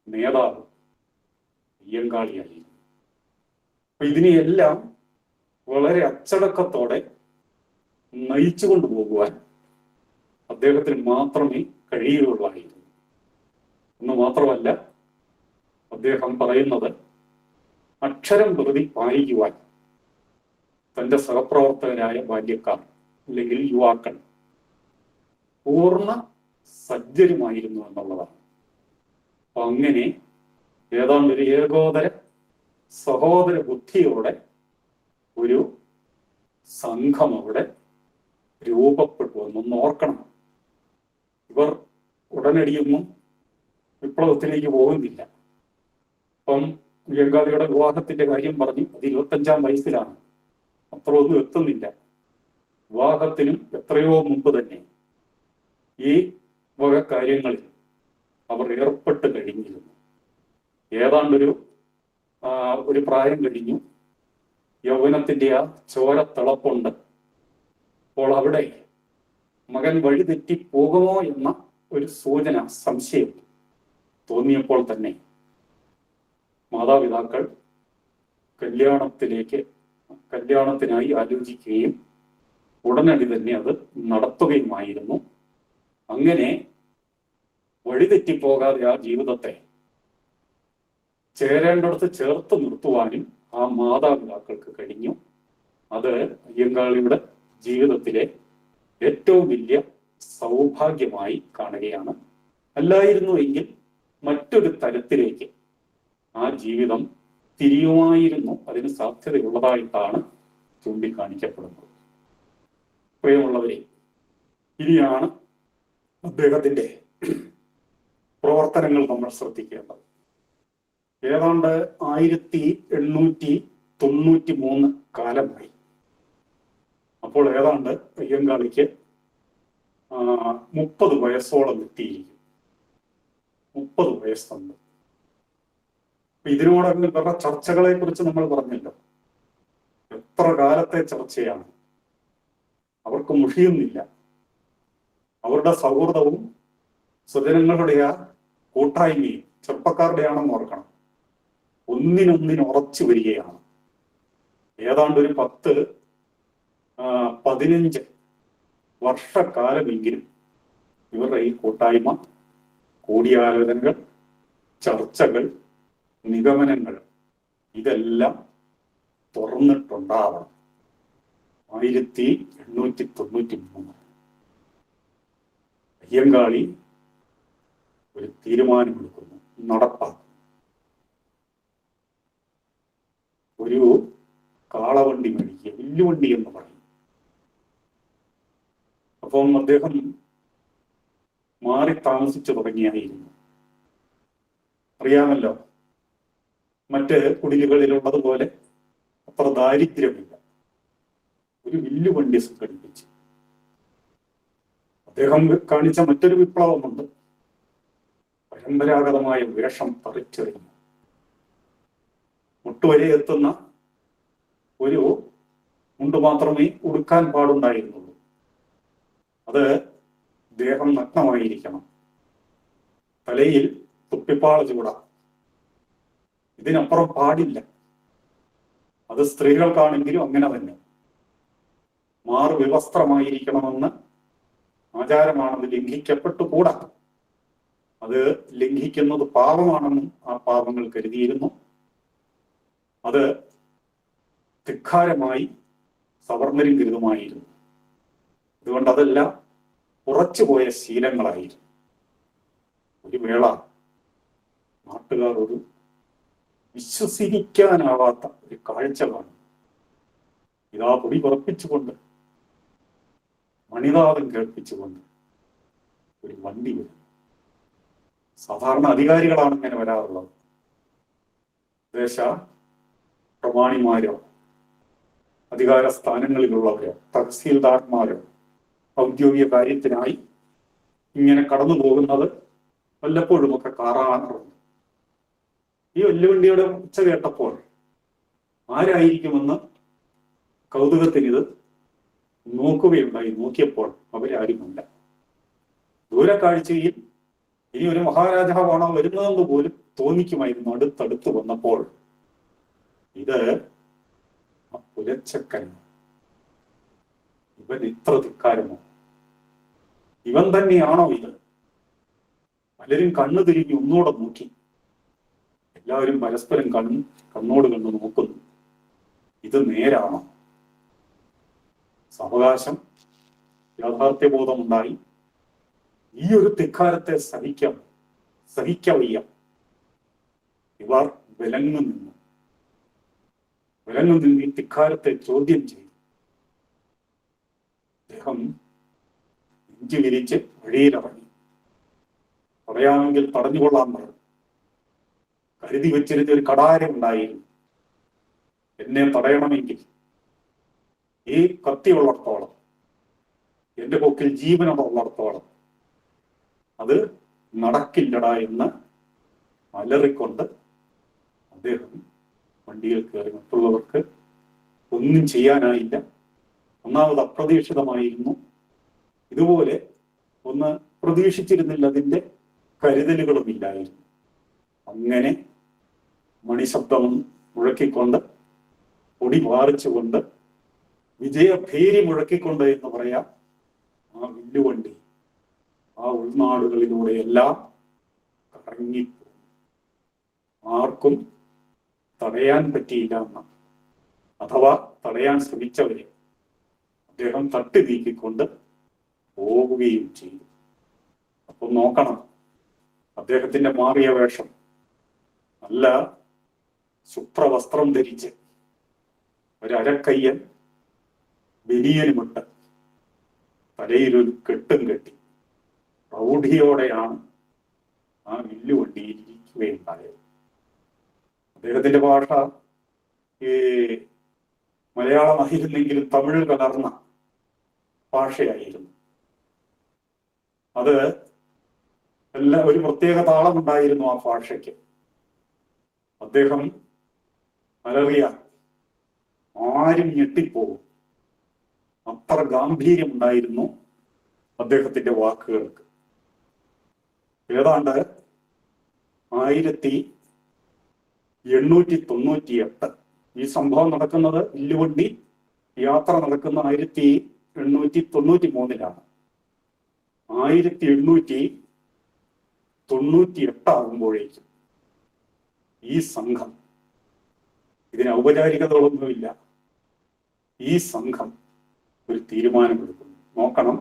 നേതാവ് അയ്യങ്കാളിയായിരുന്നു. അപ്പൊ ഇതിനെയെല്ലാം വളരെ അച്ചടക്കത്തോടെ നയിച്ചു കൊണ്ടുപോകുവാൻ അദ്ദേഹത്തിന് മാത്രമേ കഴിയുകയുള്ളായിരുന്നു. എന്ന് മാത്രമല്ല, അദ്ദേഹം പറയുന്നത് അക്ഷരം പ്രതി പാലിക്കുവാൻ തന്റെ സഹപ്രവർത്തകരായ ബാല്യക്കാർ അല്ലെങ്കിൽ യുവാക്കൾ പൂർണ്ണ സജ്ജരുമായിരുന്നു എന്നുള്ളതാണ്. അപ്പൊ അങ്ങനെ ഏതാണ്ട് ഒരു ഏകോദര സഹോദര ബുദ്ധിയോടെ ഒരു സംഘം അവിടെ രൂപപ്പെട്ടു എന്നൊന്ന് ഓർക്കണം. ഇവർ ഉടനടിയൊന്നും വിപ്ലവത്തിലേക്ക് പോകുന്നില്ല. അപ്പം അയ്യങ്കാളിയുടെ വിവാഹത്തിന്റെ കാര്യം പറഞ്ഞു, അത് 25-ാം വയസ്സിലാണ്. അത്ര ഒന്നും എത്തുന്നില്ല. വിവാഹത്തിനും എത്രയോ മുമ്പ് തന്നെ ഈ വക കാര്യങ്ങളിൽ അവർ ഏർപ്പെട്ട് കഴിഞ്ഞിരുന്നു. ഏതാണ്ടൊരു പ്രായം കഴിഞ്ഞു, യൗവനത്തിന്റെ ആ ചോരത്തിളപ്പുണ്ട്. അപ്പോൾ അവിടെ മകൻ വഴിതെറ്റി പോകുമോ എന്ന ഒരു സൂചന, സംശയം തോന്നിയപ്പോൾ തന്നെ മാതാപിതാക്കൾ കല്യാണത്തിനായി ആലോചിക്കുകയും ഉടനടി തന്നെ അത് നടത്തുകയുമായിരുന്നു. അങ്ങനെ വഴിതെറ്റിപ്പോകാതെ ആ ജീവിതത്തെ ചേരേണ്ടടുത്ത് ചേർത്ത് നിർത്തുവാനും ആ മാതാപിതാക്കൾക്ക് കഴിഞ്ഞു. അത് അയ്യങ്കാളിയുടെ ജീവിതത്തിലെ ഏറ്റവും വലിയ സൗഭാഗ്യമായി കാണുകയാണ്. അല്ലായിരുന്നു എങ്കിൽ മറ്റൊരു തലത്തിലേക്ക് ആ ജീവിതം തിരിയുമായിരുന്നു, അതിന് സാധ്യതയുള്ളതായിട്ടാണ് ചൂണ്ടിക്കാണിക്കപ്പെടുന്നത്. പ്രിയമുള്ളവരെ, ഇനിയാണ് അദ്ദേഹത്തിന്റെ പ്രവർത്തനങ്ങൾ നമ്മൾ ശ്രദ്ധിക്കേണ്ടത്. ഏതാണ്ട് 1893 കാലമായി. അപ്പോൾ ഏതാണ്ട് അയ്യങ്കാളിക്ക് 30 വയസ്സോളം എത്തിയിരിക്കും. 30 വയസ്സുണ്ട്. ഇതിനോടൊപ്പം വേറെ ചർച്ചകളെ കുറിച്ച് നമ്മൾ പറഞ്ഞല്ലോ. എത്ര കാലത്തെ ചർച്ചയാണ്. അവർക്ക് മുഷിയുന്നില്ല. അവരുടെ സൗഹൃദവും സ്വജനങ്ങളുടെ ആ കൂട്ടായ്മയും ചെറുപ്പക്കാരുടെയാണെന്ന് ഓർക്കണം. ഒന്നിനൊന്നിന് ഉറച്ചു വരികയാണ്. ഏതാണ്ട് ഒരു 10-15 വർഷക്കാലമെങ്കിലും ഇവരുടെ ഈ കൂട്ടായ്മ, കൂടിയാലോചനകൾ, ചർച്ചകൾ, നിഗമനങ്ങൾ ഇതെല്ലാം തുറന്നിട്ടുണ്ടാവണം. 1893 അയ്യങ്കാളി ഒരു തീരുമാനമെടുക്കുന്നു, നടപ്പാക്കും. ഒരു കാളവണ്ടി മേടിക്കുക, വില്ലുവണ്ടി എന്ന് പറയും. അപ്പം അദ്ദേഹം മാറി താമസിച്ചു തുടങ്ങിയായിരുന്നു. അറിയാമല്ലോ, മറ്റ് കുടിലുകളിലുള്ളതുപോലെ അത്ര ദാരിദ്ര്യമില്ല. ഒരു വില്ലുവണ്ടി സംഘടിപ്പിച്ചു. അദ്ദേഹം കാണിച്ച മറ്റൊരു വിപ്ലവമുണ്ട്. പരമ്പരാഗതമായ വേഷം പറിച്ചെറിഞ്ഞു. മുട്ടുവരെ എത്തുന്ന ഒരു മുണ്ട് മാത്രമേ ഉടുക്കാൻ പാടുണ്ടായിരുന്നുള്ളൂ. അത് ദേഹം നഗ്നമായിരിക്കണം. തലയിൽ തുപ്പിപ്പാള ചൂടാം. ഇതിനപ്പുറം പാടില്ല. അത് സ്ത്രീകൾക്കാണെങ്കിലും അങ്ങനെ തന്നെ. മാർ വിവസ്ത്രമായിരിക്കണമെന്ന് ആചാരമാണെന്ന് ലംഘിക്കപ്പെട്ടുകൂടാ. അത് ലംഘിക്കുന്നത് പാപമാണെന്നും ആ പാപങ്ങൾ കരുതിയിരുന്നു. അത് ധിക്കാരമായി സവർണരും കരുതുമായിരുന്നു. അതുകൊണ്ട് അതെല്ലാം ഉറച്ചുപോയ ശീലങ്ങളായിരുന്നു. ഒരു വേള നാട്ടുകാർ ഒരു വിശ്വസിക്കാനാവാത്ത ഒരു കാഴ്ച കാണും. ഇതാ പൊടി പുറപ്പിച്ചുകൊണ്ട്, മണിനാഥം കേൾപ്പിച്ചുകൊണ്ട് ഒരു വണ്ടി വരും. സാധാരണ അധികാരികളാണ് ഇങ്ങനെ വരാറുള്ളത്. ദേശ പ്രമാണിമാരോ അധികാര സ്ഥാനങ്ങളിലുള്ളവരോ തഹസീൽദാർമാരോ ഔദ്യോഗിക കാര്യത്തിനായി ഇങ്ങനെ കടന്നു പോകുന്നത് വല്ലപ്പോഴുമൊക്കെ കാണാറുണ്ട്. ഈ വെല്ലുവണ്ടിയുടെ ഉച്ച കേട്ടപ്പോൾ ആരായിരിക്കുമെന്ന് കൗതുകത്തിനിത് നോക്കുകയുണ്ടായി. നോക്കിയപ്പോൾ അവരാരുമല്ല. ദൂരക്കാഴ്ചയിൽ ഇനി ഒരു മഹാരാജാവാണോ വരുന്നതെന്ന് പോലും തോന്നിക്കുമായിരുന്നു. അടുത്തടുത്ത് വന്നപ്പോൾ ഇത് പുലച്ചക്കൻ. ഇവൻ ഇത്ര ധിക്കാരമോ? ഇവൻ തന്നെയാണോ ഇത്? പലരും കണ്ണു തിരിഞ്ഞ് ഒന്നുകൂടെ നോക്കി. എല്ലാവരും പരസ്പരം കണ്ണോട് കണ്ണു നോക്കുന്നു. ഇത് നേരാണോ? സാവകാശം യാഥാർത്ഥ്യബോധമുണ്ടായി. ഈ ഒരു ധിക്കാരത്തെ സഹിക്കവയ്യ. ഇവർ വിലങ്ങു നിന്ന് ഈ ധിക്കാരത്തെ ചോദ്യം ചെയ്തു. അദ്ദേഹം ഇഞ്ചി വിരിച്ച് വഴിയിലിറങ്ങി. പറയാമെങ്കിൽ തടഞ്ഞുകൊള്ളാൻ പറഞ്ഞു. കരുതി വെച്ചിരുന്ന ഒരു കടാരം ഉണ്ടായിരുന്നു. എന്നെ തടയണമെങ്കിൽ ഈ കത്തിയുള്ളിടത്തോളം, എന്റെ കൊക്കിൽ ജീവനുള്ളിടത്തോളം അത് നടക്കില്ലടാ എന്ന് അലറിക്കൊണ്ട് അദ്ദേഹം വണ്ടിയിൽ കയറി. മറ്റുള്ളവർക്ക് ഒന്നും ചെയ്യാനായില്ല. ഒന്നാമത് അപ്രതീക്ഷിതമായിരുന്നു. ഇതുപോലെ ഒന്ന് പ്രതീക്ഷിച്ചിരുന്നില്ല. അതിൻ്റെ കരുതലുകളും ഇല്ലായിരുന്നു. അങ്ങനെ മണിശബ്ദം മുഴക്കിക്കൊണ്ട്, പൊടി പാറിച്ചുകൊണ്ട്, വിജയഭേരി മുഴക്കിക്കൊണ്ട് എന്ന് പറയാം, ആ വില്ലുവണ്ടി ആ ഉൾനാടുകളിലൂടെയെല്ലാം കറങ്ങിപ്പോകും. ആർക്കും തടയാൻ പറ്റിയില്ല എന്ന്, അഥവാ തടയാൻ ശ്രമിച്ചവരെ അദ്ദേഹം തട്ടി നീക്കിക്കൊണ്ട് പോവുകയും ചെയ്തു. അപ്പൊ നോക്കണം, അദ്ദേഹത്തിന്റെ മാറിയ വേഷം നല്ല ശുഭ്രവസ്ത്രം ധരിച്ച് ഒരക്കയ്യൻ ബനിയനുമിട്ട് തലയിലൊരു കെട്ടും കെട്ടി പ്രൗഢിയോടെയാണ് ആ വില്ലുവണ്ടിയിൽ ഇരിക്കുകയുണ്ടായത്. അദ്ദേഹത്തിന്റെ ഭാഷ ഈ മലയാളമായിരുന്നെങ്കിലും തമിഴ് കലർന്ന ഭാഷയായിരുന്നു. അത് ഒരു പ്രത്യേക താളമുണ്ടായിരുന്നു ആ ഭാഷയ്ക്ക്. അദ്ദേഹം അലറിയ ആരും ഞെട്ടിപ്പോകും. അത്ര ഗാംഭീര്യം ഉണ്ടായിരുന്നു അദ്ദേഹത്തിന്റെ വാക്കുകൾക്ക്. ഏതാണ്ട് 1898 ഈ സംഭവം നടക്കുന്നത്, വില്ലുവണ്ടി യാത്ര നടക്കുന്ന 1893 1898 ആകുമ്പോഴേക്കും ഈ സംഘം, ഇതിന് ഔപചാരികതകളൊന്നുമില്ല, ഈ സംഘം ഒരു തീരുമാനമെടുക്കുന്നു. നോക്കണം,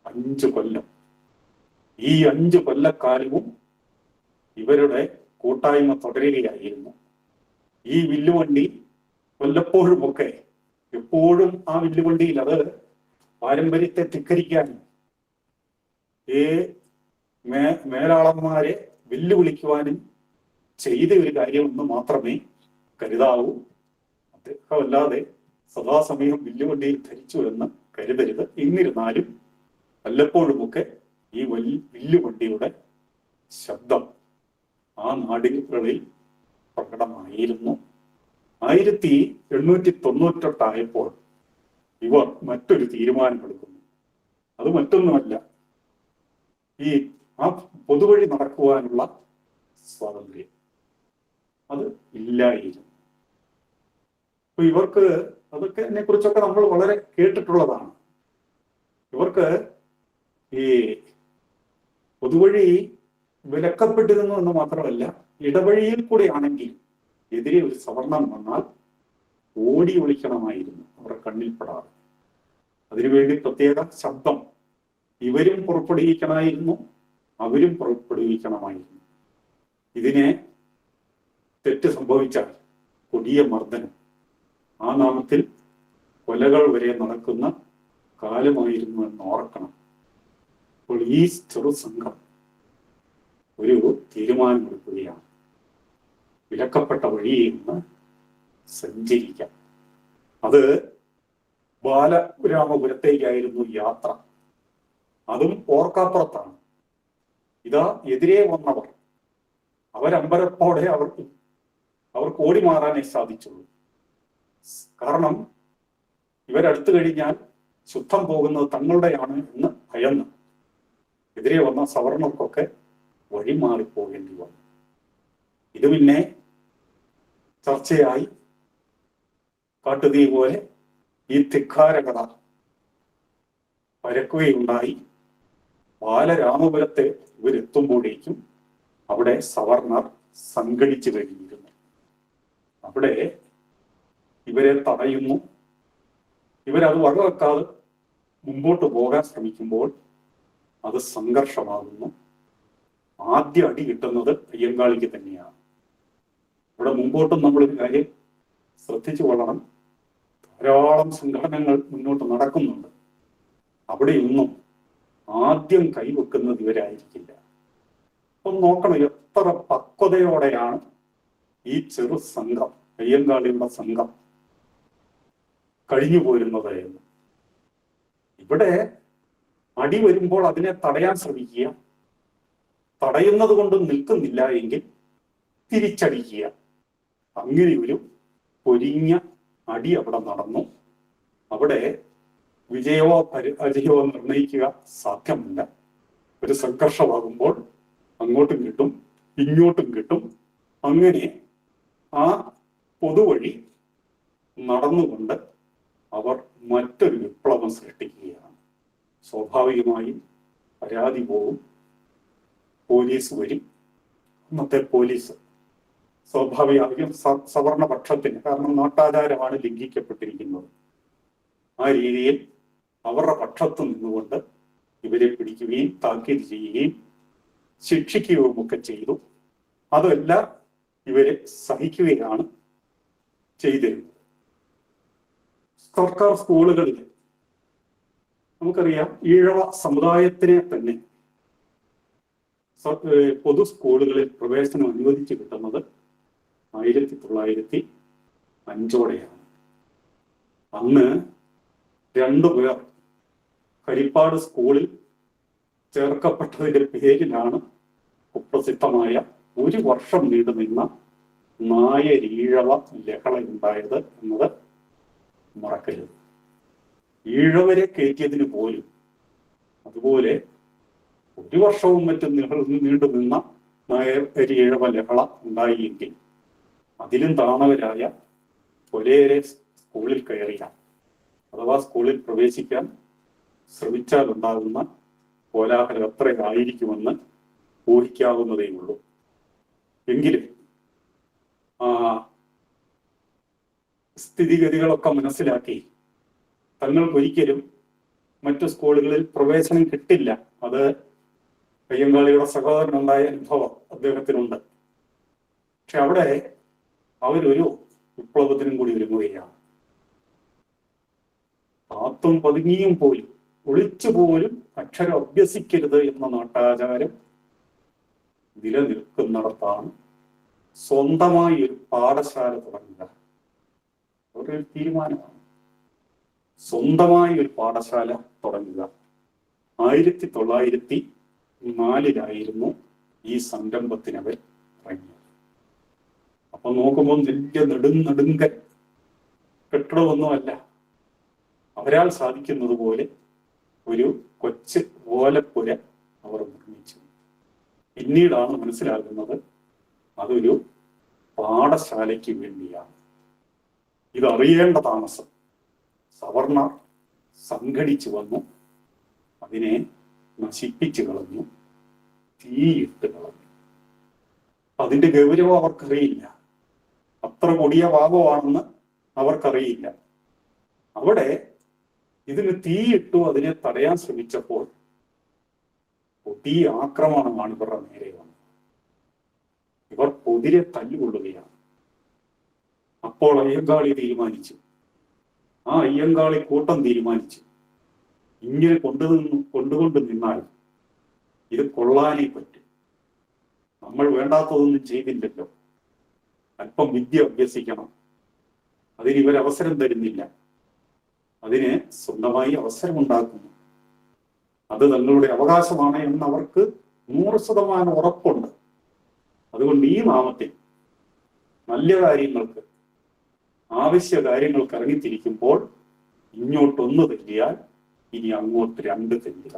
5 കൊല്ലം, ഈ 5 കൊല്ലക്കാലവും ഇവരുടെ കൂട്ടായ്മ തുടരുകയായിരുന്നു. ഈ വില്ലുവണ്ടി വല്ലപ്പോഴുമൊക്കെ, എപ്പോഴും ആ വില്ലുവണ്ടിയിൽ, അത് പാരമ്പര്യത്തെ ധിക്കരിക്കാനും മേലാളന്മാരെ വെല്ലുവിളിക്കുവാനും ചെയ്ത ഒരു കാര്യമെന്ന് മാത്രമേ കരുതാവൂ. അദ്ദേഹമല്ലാതെ സദാസമയം വില്ലുവണ്ടിയിൽ ധരിച്ചു എന്ന് കരുതരുത്. എന്നിരുന്നാലും വല്ലപ്പോഴുമൊക്കെ ഈ വില്ലുവണ്ടിയുടെ ശബ്ദം ആ നാടുകളിൽ പ്രകടമായിരുന്നു. 1898 ആയപ്പോൾ ഇവർ മറ്റൊരു തീരുമാനമെടുക്കുന്നു. അത് മറ്റൊന്നുമല്ല, ഈ ആ പൊതുവഴി നടക്കുവാനുള്ള സ്വാതന്ത്ര്യം അത് ഇല്ലായിരുന്നു. അപ്പൊ ഇവർക്ക് അതൊക്കെ അതിനെ കുറിച്ചൊക്കെ നമ്മൾ വളരെ കേട്ടിട്ടുള്ളതാണ്. ഇവർക്ക് ഈ പൊതുവഴി വിലക്കപ്പെട്ടിരുന്നു എന്ന് മാത്രമല്ല, ഇടവഴിയിൽ കൂടെ ആണെങ്കിൽ എതിരെ ഒരു സവർണം വന്നാൽ ഓടി ഒളിക്കണമായിരുന്നു, അവരുടെ കണ്ണിൽപ്പെടാതെ. അതിനുവേണ്ടി പ്രത്യേക ശബ്ദം ഇവരും പുറപ്പെടുവിക്കണമായിരുന്നു, അവരും പുറപ്പെടുവിക്കണമായിരുന്നു. ഇതിനെ തെറ്റ് സംഭവിച്ചാൽ കൊടിയ മർദ്ദനം, ആ നാമത്തിൽ കൊലകൾ വരെ നടക്കുന്ന കാലമായിരുന്നു എന്ന് ഓർക്കണം. അപ്പോൾ ഈ ചെറു സംഘം ഒരു തീരുമാനമെടുക്കുകയാണ്. വിലക്കപ്പെട്ട വഴിയിൽ നിന്ന് സഞ്ചരിക്കാം. അത് ബാലരാമപുരത്തേക്കായിരുന്നു യാത്ര. അതും ഓർക്കാപ്പുറത്താണ്. ഇതാ എതിരെ വന്നവർ, അവരമ്പരപ്പോടെ അവർക്ക് ഓടി മാറാനേ സാധിച്ചുള്ളൂ. കാരണം ഇവരടുത്തു കഴിഞ്ഞാൽ ശുദ്ധം പോകുന്നത് തങ്ങളുടെയാണ് എന്ന് ഭയന്ന് എതിരെ വന്ന സവർണർക്കൊക്കെ വഴിമാറിപ്പോകേണ്ടി വന്നു. ഇത് പിന്നെ ചർച്ചയായി കാട്ടുതീ പോലെ ഈ ധിക്കാരകഥ പരക്കുകയുണ്ടായി. ബാലരാമപുരത്തെ ഇവരെത്തുമ്പോഴേക്കും അവിടെ സവർണർ സംഘടിച്ചു കഴിഞ്ഞിരുന്നു. അവിടെ ഇവരെ തടയുന്നു. ഇവരത് വകവെക്കാതെ മുമ്പോട്ട് പോകാൻ ശ്രമിക്കുമ്പോൾ അത് സംഘർഷമാകുന്നു. ആദ്യ അടി കിട്ടുന്നത് അയ്യങ്കാളിക്ക് തന്നെയാണ്. ഇവിടെ മുമ്പോട്ടും നമ്മളൊരു കാര്യം ശ്രദ്ധിച്ചു കൊള്ളണം. ധാരാളം സംഘടനകൾ മുന്നോട്ട് നടക്കുന്നുണ്ട്. അവിടെയൊന്നും ആദ്യം കൈവെക്കുന്നത് ഇവരായിരിക്കില്ല. അപ്പം നോക്കണം എത്ര പക്വതയോടെയാണ് ഈ ചെറു സംഘം, അയ്യങ്കാളിയുടെ സംഘം കഴിഞ്ഞു പോരുന്നത് എന്ന്. ഇവിടെ അടി വരുമ്പോൾ അതിനെ തടയാൻ ശ്രമിക്കുക. തടയുന്നത് കൊണ്ട് നിൽക്കുന്നില്ല എങ്കിൽ തിരിച്ചടിക്കുക. അങ്ങനെ ഒരു പൊരിഞ്ഞ അടി അവിടെ നടന്നു. അവിടെ വിജയമോ അജയമോ നിർണയിക്കുക സാധ്യമല്ല. ഒരു സംഘർഷമാകുമ്പോൾ അങ്ങോട്ടും കിട്ടും ഇങ്ങോട്ടും കിട്ടും. അങ്ങനെ ആ പൊതുവഴി നടന്നുകൊണ്ട് അവർ മറ്റൊരു വിപ്ലവം സൃഷ്ടിക്കുകയാണ്. സ്വാഭാവികമായും പരാതി പോവും, പോലീസ് വരും. അന്നത്തെ പോലീസ് സ്വാഭാവികമായും സവർണപക്ഷത്തിന്, കാരണം നാട്ടാചാരമാണ് ലംഘിക്കപ്പെട്ടിരിക്കുന്നത്, ആ രീതിയിൽ അവരുടെ പക്ഷത്ത് നിന്നുകൊണ്ട് ഇവരെ പിടിക്കുകയും താക്കീത് ചെയ്യുകയും ശിക്ഷിക്കുകയും ഒക്കെ ചെയ്തു. അതെല്ലാം ഇവരെ സഹിക്കുകയാണ് ചെയ്തിരുന്നത്. സർക്കാർ സ്കൂളുകളിൽ നമുക്കറിയാം, ഈഴവ സമുദായത്തിനെ തന്നെ പൊതു സ്കൂളുകളിൽ പ്രവേശനം അനുവദിച്ചു കിട്ടുന്നത് 1905 അന്ന് 2 പേർ കരിപ്പാട് സ്കൂളിൽ ചേർക്കപ്പെട്ടതിന്റെ പേരിലാണ് കുപ്രസിദ്ധമായ 1 വർഷം നീണ്ടുനിന്ന നായരീഴവ ലഹള ഉണ്ടായത് എന്നത് മറക്കരുത്. ഈഴവരെ കയറ്റിയതിന് പോലും അതുപോലെ 1 വർഷവും മറ്റും നീണ്ടുനിന്ന നായരീഴവ ലഹള ഉണ്ടായിയെങ്കിൽ അതിലും താണവരായ ഒരേറെ സ്കൂളിൽ കയറിയ, അഥവാ സ്കൂളിൽ പ്രവേശിക്കാൻ ശ്രമിച്ചാൽ ഉണ്ടാകുന്ന കോലാഹലം എത്രയായിരിക്കുമെന്ന് ഊഹിക്കാവുന്നതേ ഉള്ളൂ. എങ്കിലും സ്ഥിതിഗതികളൊക്കെ മനസ്സിലാക്കി തങ്ങൾക്കൊരിക്കലും മറ്റു സ്കൂളുകളിൽ പ്രവേശനം കിട്ടില്ല. അത് അയ്യങ്കാളിയുടെ സഹോദരനുണ്ടായ അനുഭവം അദ്ദേഹത്തിനുണ്ട്. പക്ഷെ അവിടെ അവരൊരു വിപ്ലവത്തിനും കൂടി ഒരുങ്ങുകയാണ്. പാത്തും പതുങ്ങിയും പോലും ഒളിച്ചു പോലും അക്ഷരം അഭ്യസിക്കരുത് എന്ന നാട്ടാചാരം നിലനിൽക്കുന്നിടത്താണ് സ്വന്തമായി ഒരു പാഠശാല തുടങ്ങുക. ഒരു തീരുമാനമാണ്. സ്വന്തമായി ഒരു പാഠശാല തുടങ്ങുക. 1904 ഈ സംരംഭത്തിനവർ ഇറങ്ങിയത്. അപ്പൊ നോക്കുമ്പോൾ വലിയ നെടുങ്കൻ കെട്ടിടമൊന്നുമല്ല. അവരാൽ സാധിക്കുന്നത് പോലെ ഒരു കൊച്ചു ഓലപ്പുര അവർ നിർമ്മിച്ചു. പിന്നീടാണ് മനസ്സിലാകുന്നത് അതൊരു പാഠശാലയ്ക്ക് വേണ്ടിയാണ്. ഇതറിയേണ്ട താമസം സവർണർ സംഘടിച്ചു വന്നു. അതിനെ നശിപ്പിച്ചു കളഞ്ഞു, തീയിട്ട് കളഞ്ഞു. അതിന്റെ ഗൗരവം അവർക്കറിയില്ല. അത്ര കൊടിയ പാപമാണെന്ന് അവർക്കറിയില്ല. അവിടെ ഇതിന് തീയിട്ടു അതിനെ തടയാൻ ശ്രമിച്ചപ്പോൾ കൊടിയ ആക്രമണമാണ് ഇവരുടെ നേരെ വന്നത്. ഇവർ പൊതിരെ തല്ലുകൊള്ളുകയാണ്. അപ്പോൾ അയ്യങ്കാളി തീരുമാനിച്ചു, ആ അയ്യങ്കാളി കൂട്ടം തീരുമാനിച്ചു, ഇങ്ങനെ കൊണ്ടുകൊണ്ട് നിന്നാൽ ഇത് കൊള്ളാനേ പറ്റും. നമ്മൾ വേണ്ടാത്തതൊന്നും ചെയ്തില്ലല്ലോ, അല്പം വിദ്യ അഭ്യസിക്കണം. അതിന് ഇവരവസരം തരുന്നില്ല, അതിന് സ്വന്തമായി അവസരം ഉണ്ടാക്കുന്നു. അത് തങ്ങളുടെ അവകാശമാണ് എന്ന് അവർക്ക് 100% ഉറപ്പുണ്ട്. അതുകൊണ്ട് ഈ നാമത്തിൽ നല്ല കാര്യങ്ങൾക്ക്, ആവശ്യ കാര്യങ്ങൾക്ക് ഇറങ്ങിത്തിരിക്കുമ്പോൾ ഇങ്ങോട്ടൊന്ന് തല്ലിയാൽ ഇനി അങ്ങോട്ട് 2 തല്ലുക.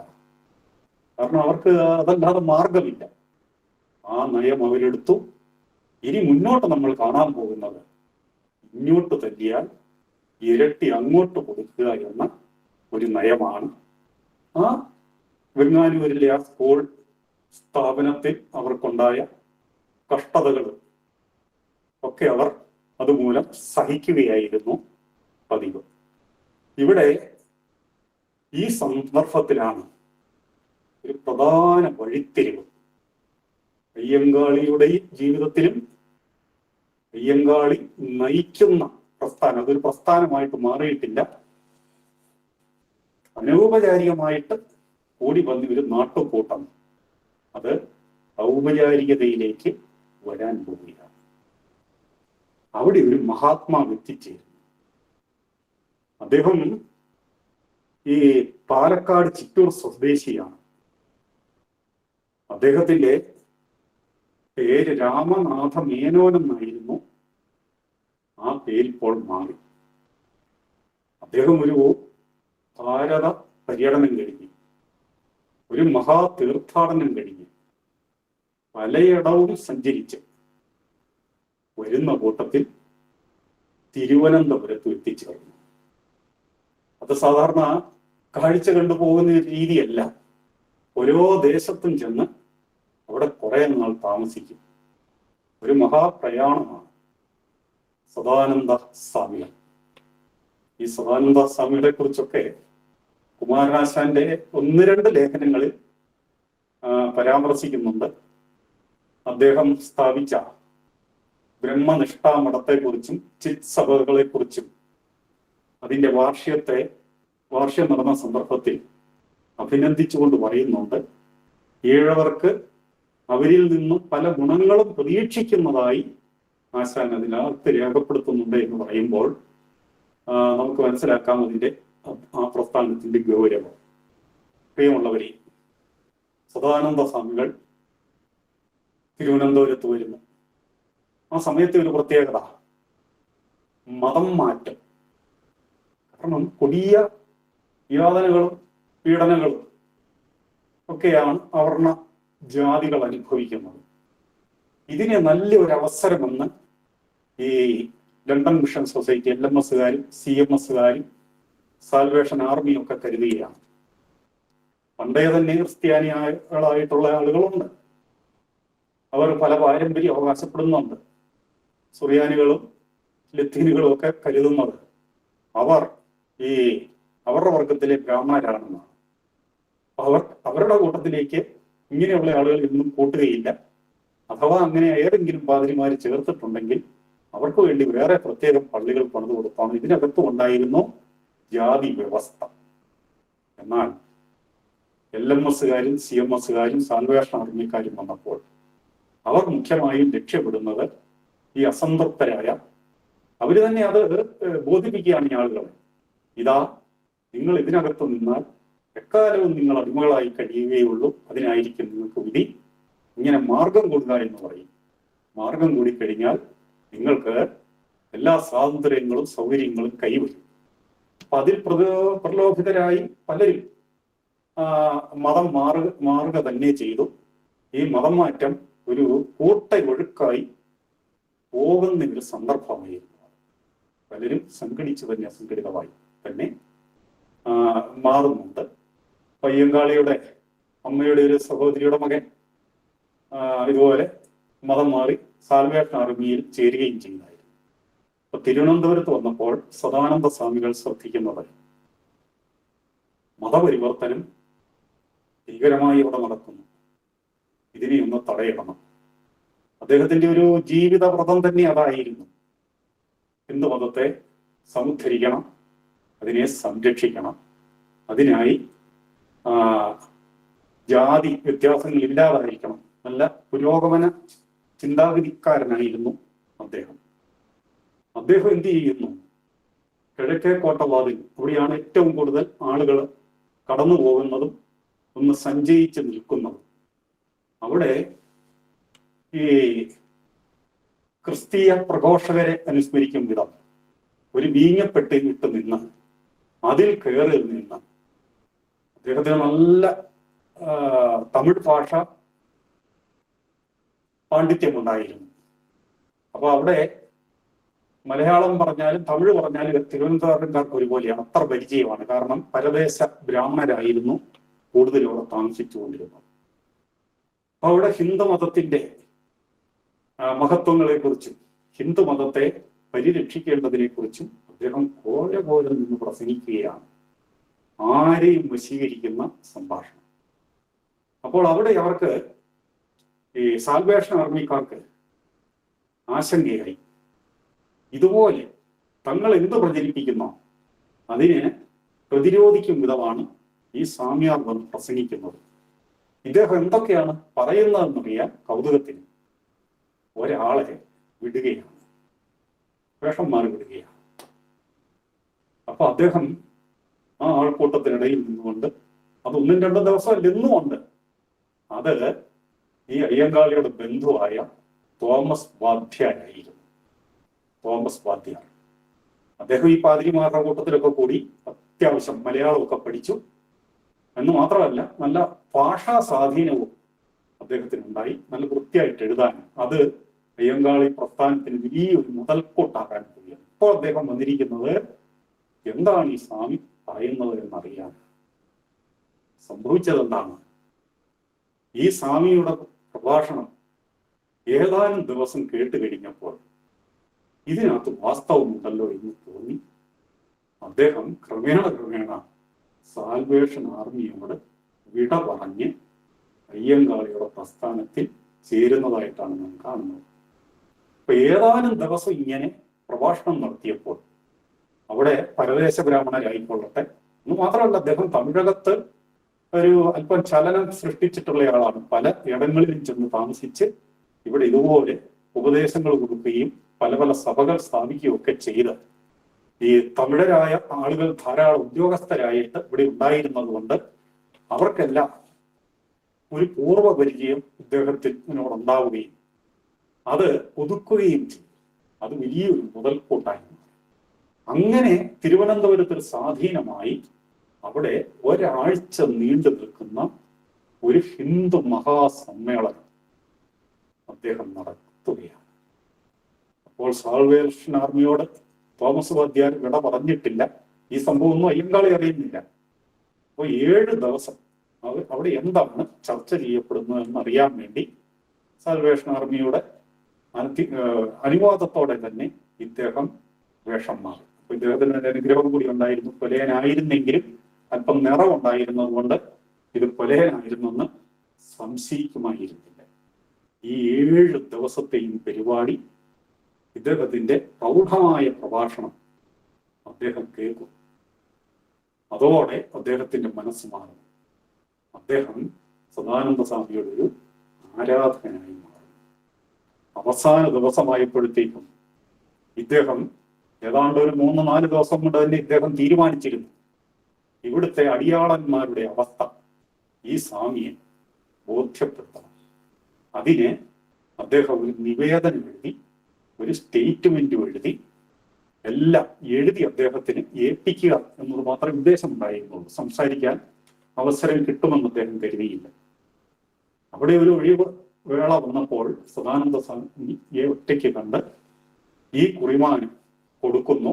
കാരണം അവർക്ക് അതല്ലാതെ മാർഗമില്ല. ആ നയം അവരെടുത്തു. ഇനി മുന്നോട്ട് നമ്മൾ കാണാൻ പോകുന്നത് ഇങ്ങോട്ട് തല്ലിയാൽ ഇരട്ടി അങ്ങോട്ട് കൊടുക്കുക എന്ന ഒരു നയമാണ്. ആ വെങ്ങാനൂരിലെ ആ സ്കൂൾ സ്ഥാപനത്തിൽ അവർക്കുണ്ടായ കഷ്ടതകൾ ഒക്കെ അവർ അതുമൂലം സഹിക്കുകയായിരുന്നു പതിവ്. ഇവിടെ ഈ സന്ദർഭത്തിലാണ് ഒരു പ്രധാന വഴിത്തിരിവ്. അയ്യങ്കാളിയുടെ ജീവിതത്തിലും അയ്യങ്കാളി നയിക്കുന്ന പ്രസ്ഥാനം അതൊരു പ്രസ്ഥാനമായിട്ട് മാറിയിട്ടില്ല. അനൗപചാരികമായിട്ട് കൂടി വന്ന ഒരു നാട്ടുകൂട്ടം അത് ഔപചാരികതയിലേക്ക് വരാൻ പോവുകയാണ്. അവിടെ ഒരു മഹാത്മാവ് എത്തിച്ചേരുന്നു. അദ്ദേഹം ഈ പാലക്കാട് ചിറ്റൂർ സ്വദേശിയാണ്. അദ്ദേഹത്തിന്റെ പേര് രാമനാഥ മേനോൻ എന്നായിരുന്നു. ആ പേരിപ്പോൾ മാറി. അദ്ദേഹം ഒരു ഭാരത പര്യടനം കഴിഞ്ഞു, ഒരു മഹാ തീർത്ഥാടനം കഴിഞ്ഞു, പലയിടവും സഞ്ചരിച്ച് വരുന്ന കൂട്ടത്തിൽ തിരുവനന്തപുരത്ത് എത്തിച്ചേർന്നു. അത് സാധാരണ കാഴ്ച കണ്ടുപോകുന്ന രീതിയല്ല. ഓരോ ദേശത്തും ചെന്ന് അവിടെ കുറെ നാൾ താമസിക്കും. ഒരു മഹാപ്രയാണമാണ് സദാനന്ദ സ്വാമികൾ. ഈ സദാനന്ദ സ്വാമികളെ കുറിച്ചൊക്കെ കുമാരനാശാന്റെ 1-2 ലേഖനങ്ങളിൽ പരാമർശിക്കുന്നുണ്ട്. അദ്ദേഹം സ്ഥാപിച്ച ബ്രഹ്മനിഷ്ഠാ മഠത്തെക്കുറിച്ചും ചിത് സഭകളെ കുറിച്ചും അതിന്റെ വാർഷികം നടന്ന സന്ദർഭത്തിൽ അഭിനന്ദിച്ചുകൊണ്ട് പറയുന്നുണ്ട്. ഈഴവർക്ക് അവരിൽ നിന്നും പല ഗുണങ്ങളും പ്രതീക്ഷിക്കുന്നതായി ആശാൻ അതിനകത്ത് രേഖപ്പെടുത്തുന്നുണ്ട് എന്ന് പറയുമ്പോൾ നമുക്ക് മനസ്സിലാക്കാം അതിന്റെ ആ പ്രസ്ഥാനത്തിന്റെ ഗൗരവം. പ്രിയമുള്ളവരെ, സദാനന്ദ സ്വാമികൾ തിരുവനന്തപുരത്ത് വരുന്നു. ആ സമയത്തെ ഒരു പ്രത്യേകത മതം മാറ്റം. കാരണം കൊടിയ യാതനകളും പീഡനങ്ങളും ഒക്കെയാണ് അവർണ ജാതികൾ അനുഭവിക്കുന്നത്. ഇതിനെ നല്ലൊരു അവസരമെന്ന് ഈ ലണ്ടൻ മിഷൻ സൊസൈറ്റി LMSകാരും CMSകാരും സാൽവേഷൻ ആർമിയും ഒക്കെ കരുതുകയാണ്. പണ്ടേ തന്നെ ക്രിസ്ത്യാനികളായിട്ടുള്ള ആളുകളുണ്ട്. അവർ പല പാരമ്പര്യം അവകാശപ്പെടുന്നുണ്ട്. സുറിയാനികളും ലത്തീനുകളും ഒക്കെ കരുതുന്നത് അവർ അവരുടെ വർഗത്തിലെ ബ്രാഹ്മണരാണെന്നാണ്. അവരുടെ കൂട്ടത്തിലേക്ക് ഇങ്ങനെയുള്ള ആളുകൾ ഇന്നും കൂട്ടുകയില്ല. അഥവാ അങ്ങനെ ഏതെങ്കിലും പാതിരിമാര് ചേർത്തിട്ടുണ്ടെങ്കിൽ അവർക്ക് വേണ്ടി വേറെ പ്രത്യേകം പള്ളികൾ പണിതു കൊടുത്താണ്. ഇതിനകത്തും ഉണ്ടായിരുന്നു ജാതി വ്യവസ്ഥ. എന്നാൽ LMSകാരും CMSകാരും സാൽവേഷൻ ആർമിക്കാരും വന്നപ്പോൾ അവർ മുഖ്യമായും ലക്ഷ്യപ്പെടുന്നത് ഈ അസംതൃപ്തരായ അവര് തന്നെ അത് ബോധിപ്പിക്കുകയാണ് ഈ ആളുകളെ. ഇതാ, നിങ്ങൾ ഇതിനകത്ത് നിന്നാൽ എക്കാലവും നിങ്ങൾ അടിമകളായി കഴിയുകയുള്ളൂ, അതിനായിരിക്കും നിങ്ങൾക്ക് വിധി. ഇങ്ങനെ മാർഗം കൊടുക്കുക എന്ന് പറയും. മാർഗം കൂടിക്കഴിഞ്ഞാൽ നിങ്ങൾക്ക് എല്ലാ സ്വാതന്ത്ര്യങ്ങളും സൗകര്യങ്ങളും കൈവരും. അപ്പൊ അതിൽ പ്രലോഭിതരായി പലരും മതം മാറുക തന്നെ ചെയ്തു. ഈ മതം മാറ്റം ഒരു കൂട്ട ഒഴുക്കായി പോകുന്ന ഒരു സന്ദർഭമായിരുന്നു. പലരും അസംഘടിതമായി തന്നെ മാറുന്നുണ്ട്. അയ്യങ്കാളിയുടെ അമ്മയുടെ ഒരു സഹോദരിയുടെ മകൻ ഇതുപോലെ മതം മാറി സാൽവേഷൻ ആർമിയിൽ ചേരുകയും ചെയ്തായിരുന്നു. അപ്പൊ തിരുവനന്തപുരത്ത് വന്നപ്പോൾ സദാനന്ദ സ്വാമികൾ ശ്രദ്ധിക്കുന്നത് മതപരിവർത്തനം ഭീകരമായി അവിടെ നടക്കുന്നു, ഇതിനെ ഒന്ന് തടയണം. അദ്ദേഹത്തിന്റെ ഒരു ജീവിത വ്രതം തന്നെ അതായിരുന്നു. ഹിന്ദു മതത്തെ സമുദ്ധരിക്കണം, അതിനെ സംരക്ഷിക്കണം. അതിനായി ജാതി വ്യത്യാസങ്ങൾ ഇല്ലാതായിരിക്കണം. നല്ല പുരോഗമന ചിന്താഗതിക്കാരനായിരുന്നു അദ്ദേഹം. അദ്ദേഹം എന്ത് ചെയ്യുന്നു? കിഴക്കേ കോട്ടവാതിൽ, അവിടെയാണ് ഏറ്റവും കൂടുതൽ ആളുകൾ കടന്നു പോകുന്നതും ഒന്ന് സഞ്ചയിച്ച് നിൽക്കുന്നതും. അവിടെ ഈ ക്രിസ്തീയ പ്രഘോഷകരെ അനുസ്മരിക്കും വിധം ഒരു വീഞ്ഞപ്പെട്ടി ഇട്ട് നിന്ന് അതിൽ കയറി നിന്ന് അദ്ദേഹത്തിന് നല്ല തമിഴ് ഭാഷ പാണ്ഡിത്യമുണ്ടായിരുന്നു. അപ്പൊ അവിടെ മലയാളം പറഞ്ഞാലും തമിഴ് പറഞ്ഞാലും തിരുവനന്തപുരംകാർക്ക് ഒരുപോലെയാണ്, അത്ര പരിചയമാണ്. കാരണം പരദേശ ബ്രാഹ്മണരായിരുന്നു കൂടുതലും അവിടെ താമസിച്ചുകൊണ്ടിരുന്നത്. അപ്പൊ അവിടെ ഹിന്ദുമതത്തിന്റെ മഹത്വങ്ങളെ കുറിച്ചും ഹിന്ദു മതത്തെ പരിരക്ഷിക്കേണ്ടതിനെ കുറിച്ചും അദ്ദേഹം ഘോര നിന്ന് പ്രസംഗിക്കുകയാണ്. ആരെയും വശീകരിക്കുന്ന സംഭാഷണം. അപ്പോൾ അവിടെ അവർക്ക്, ഈ സാൽവേഷൻ ആർമിക്കാർക്ക് ആശങ്കയായി. ഇതുപോലെ തങ്ങൾ എന്ത് പ്രചരിപ്പിക്കുന്നോ അതിനെ പ്രതിരോധിക്കും വിധമാണ് ഈ സ്വാമിയാർ വന്ന് പ്രസംഗിക്കുന്നത്. ഇദ്ദേഹം എന്തൊക്കെയാണ് പറയുന്നതെന്നറിയാൻ കൗതുകത്തിന് ഒരാളെ വിടുകയാണ്, വേഷം മാറി വിടുകയാണ്. അപ്പൊ അദ്ദേഹം ആ ആൾക്കൂട്ടത്തിനിടയിൽ നിന്നുകൊണ്ട്, അത് 1-2 ദിവസം നിന്നുകൊണ്ട്, അത് ഈ അയ്യങ്കാളിയുടെ ബന്ധുവായ തോമസ് വാദ്യാരായിരുന്നു. തോമസ് വാദ്യാർ അദ്ദേഹം ഈ പാതിരിമാരുടെ കൂട്ടത്തിലൊക്കെ കൂടി അത്യാവശ്യം മലയാളമൊക്കെ പഠിച്ചു എന്ന് മാത്രമല്ല നല്ല ഭാഷാ സ്വാധീനവും അദ്ദേഹത്തിനുണ്ടായി. നല്ല വൃത്തിയായിട്ട് എഴുതാനും അത് അയ്യങ്കാളി പ്രസ്ഥാനത്തിന് വലിയൊരു മുതൽക്കൂട്ടാക്കാൻ പോവുകയാണ്. ഇപ്പോൾ അദ്ദേഹം വന്നിരിക്കുന്നത് എന്താണ് ഈ സ്വാമി പറയുന്നത് എന്നറിയാൻ. സംഭവിച്ചത് എന്താണ്? ഈ സ്വാമിയുടെ പ്രഭാഷണം ഏതാനും ദിവസം കേട്ട് കഴിഞ്ഞപ്പോൾ ഇതിനകത്ത് വാസ്തവമുണ്ടല്ലോ എന്ന് തോന്നി. അദ്ദേഹം ക്രമേണ സാൽവേഷൻ ആർമിയോട് വിട പറഞ്ഞ് അയ്യങ്കാളിയുടെ പ്രസ്ഥാനത്തിൽ ചേരുന്നതായിട്ടാണ് നാം കാണുന്നത്. അപ്പൊ ഏതാനും ദിവസം ഇങ്ങനെ പ്രഭാഷണം നടത്തിയപ്പോൾ അവിടെ പരദേശ ബ്രാഹ്മണരായിക്കൊള്ളട്ടെ എന്ന് മാത്രമല്ല, അദ്ദേഹം തമിഴകത്ത് ഒരു അല്പം ചലനം സൃഷ്ടിച്ചിട്ടുള്ള ആളാണ്. പല ഇടങ്ങളിലും ചെന്ന് താമസിച്ച് ഇവിടെ ഇതുപോലെ ഉപദേശങ്ങൾ കൊടുക്കുകയും പല സഭകൾ സ്ഥാപിക്കുകയും ഒക്കെ ചെയ്ത് ഈ തമിഴരായ ആളുകൾ ധാരാളം ഉദ്യോഗസ്ഥരായിട്ട് ഇവിടെ ഉണ്ടായിരുന്നത് കൊണ്ട് അവർക്കെല്ലാം ഒരു പൂർവ്വ പരിചയം ഇദ്ദേഹത്തിനോടുണ്ടാവുകയും അത് പുതുക്കുകയും ചെയ്യും. അത് വലിയൊരു മുതൽക്കൂട്ടായി. അങ്ങനെ തിരുവനന്തപുരത്ത് ഒരു സ്വാധീനമായി അവിടെ ഒരാഴ്ച നീണ്ടു നിൽക്കുന്ന ഒരു ഹിന്ദു മഹാസമ്മേളനം അദ്ദേഹം നടത്തുകയാണ്. അപ്പോൾ സാൽവേഷൻ ആർമിയോട് തോമസ് വാദ്യാർ വിട പറഞ്ഞിട്ടില്ല. ഈ സംഭവമൊന്നും അയ്യങ്കാളി അറിയുന്നില്ല. അപ്പോൾ 7 ദിവസം അവിടെ എന്താണ് ചർച്ച ചെയ്യപ്പെടുന്നത് എന്നറിയാൻ വേണ്ടി സാൽവേഷൻ ആർമിയുടെ അനുവാദത്തോടെ തന്നെ ഇദ്ദേഹം വേഷം മാറി. അപ്പൊ ഇദ്ദേഹത്തിന് ഒരു അനുഗ്രഹം കൂടി ഉണ്ടായിരുന്നു. കൊലയനായിരുന്നെങ്കിലും അല്പം നിറമുണ്ടായിരുന്നത് കൊണ്ട് ഇത് കൊലയനായിരുന്നെന്ന് സംശയിക്കുമായിരുന്നില്ല. ഈ 7 ദിവസത്തെയും പരിപാടി ഇദ്ദേഹത്തിന്റെ പ്രൗഢമായ പ്രഭാഷണം അദ്ദേഹം കേൾക്കും. അതോടെ അദ്ദേഹത്തിന്റെ മനസ്സ് മാറും. അദ്ദേഹം സദാനന്ദ സ്വാമിയുടെ ഒരു ആരാധകനായി മാറും. അവസാന ദിവസമായപ്പോഴത്തേക്കും ഇദ്ദേഹം ഏതാണ്ട് ഒരു 3-4 ദിവസം കൊണ്ട് തന്നെ ഇദ്ദേഹം തീരുമാനിച്ചിരുന്നു ഇവിടുത്തെ അടിയാളന്മാരുടെ അവസ്ഥ ഈ സ്വാമിയെ ബോധ്യപ്പെടുത്തണം. അതിന് അദ്ദേഹം ഒരു നിവേദനം എഴുതി, ഒരു സ്റ്റേറ്റ്മെന്റ് എഴുതി, എല്ലാം എഴുതി അദ്ദേഹത്തിന് ഏൽപ്പിക്കുക എന്നത് മാത്രമേ ഉദ്ദേശമുണ്ടായിരുന്നുള്ളൂ. സംസാരിക്കാൻ അവസരം കിട്ടുമെന്ന് അദ്ദേഹം കരുതിയില്ല. അവിടെ ഒരു ഒഴിവ് വേള വന്നപ്പോൾ സദാനന്ദ സ്വാമിയെ ഒറ്റയ്ക്ക് കണ്ട് ഈ കുറിമാനം കൊടുക്കുന്നു.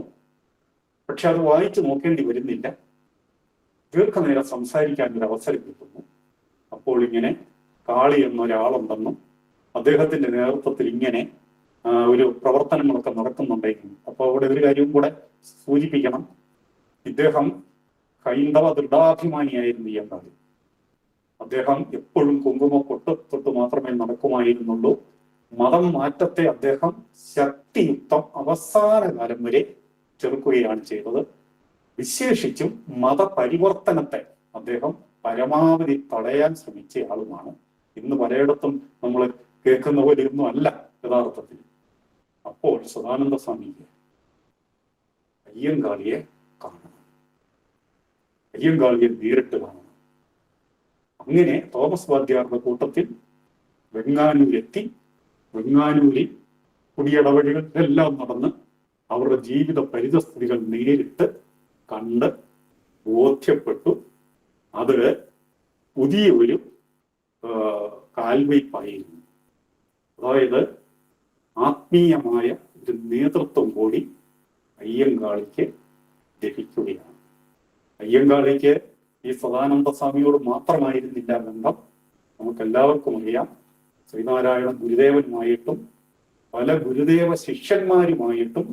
പക്ഷെ അത് വായിച്ചു നോക്കേണ്ടി വരുന്നില്ല. ദീർഘനേരം സംസാരിക്കാൻ ഒരു അവസരം കിട്ടുന്നു. അപ്പോൾ ഇങ്ങനെ കാളി എന്നൊരാളുണ്ടെന്നും അദ്ദേഹത്തിന്റെ നേതൃത്വത്തിൽ ഇങ്ങനെ ഒരു പ്രവർത്തനങ്ങളൊക്കെ നടക്കുന്നുണ്ടെങ്കിലും, അപ്പോൾ അവിടെ ഒരു കാര്യവും കൂടെ സൂചിപ്പിക്കണം. ഇദ്ദേഹം ഹൈന്ദവ ദൃഢാഭിമാനിയായിരുന്നു എന്നാണ്. അദ്ദേഹം എപ്പോഴും കുങ്കുമപ്പൊട്ട് തൊട്ട് മാത്രമേ നടക്കുമായിരുന്നുള്ളൂ. മതം മാറ്റത്തെ അദ്ദേഹം ശക്തിയുക്തം അവസാന കാലം വരെ ചെറുക്കുകയാണ് ചെയ്തത്. വിശേഷിച്ചും മതപരിവർത്തനത്തെ അദ്ദേഹം പരമാവധി തടയാൻ ശ്രമിച്ച ആളുമാണ്. ഇന്ന് പലയിടത്തും നമ്മൾ കേൾക്കുന്ന പോലെ ഒന്നും അല്ല യഥാർത്ഥത്തിൽ. അപ്പോൾ സദാനന്ദ സ്വാമിക്ക് അയ്യങ്കാളിയെ കാണണം, അയ്യങ്കാളിയെ നേരിട്ട് കാണണം. അങ്ങനെ തോമസ് വാദ്യാറിന്റെ കൂട്ടത്തിൽ വെങ്ങാനൂരെത്തി. വെങ്ങാനൂരിൽ കുടിയിടവഴികൾ എല്ലാം നടന്ന് അവരുടെ ജീവിത പരിതസ്ഥിതികൾ നേരിട്ട് കണ്ട് ബോധ്യപ്പെട്ടു. അത് പുതിയ ഒരു കാൽവയ്പായിരുന്നു. അതായത് ആത്മീയമായ ഒരു നേതൃത്വം കൂടി അയ്യങ്കാളിക്ക് ലഭിക്കുകയാണ്. അയ്യങ്കാളിക്ക് ഈ സദാനന്ദ സ്വാമിയോട് മാത്രമായിരുന്നില്ല ബന്ധം. നമുക്കെല്ലാവർക്കും അറിയാം, ശ്രീനാരായണ ഗുരുദേവനുമായിട്ടും പല ഗുരുദേവ ശിഷ്യന്മാരുമായിട്ടും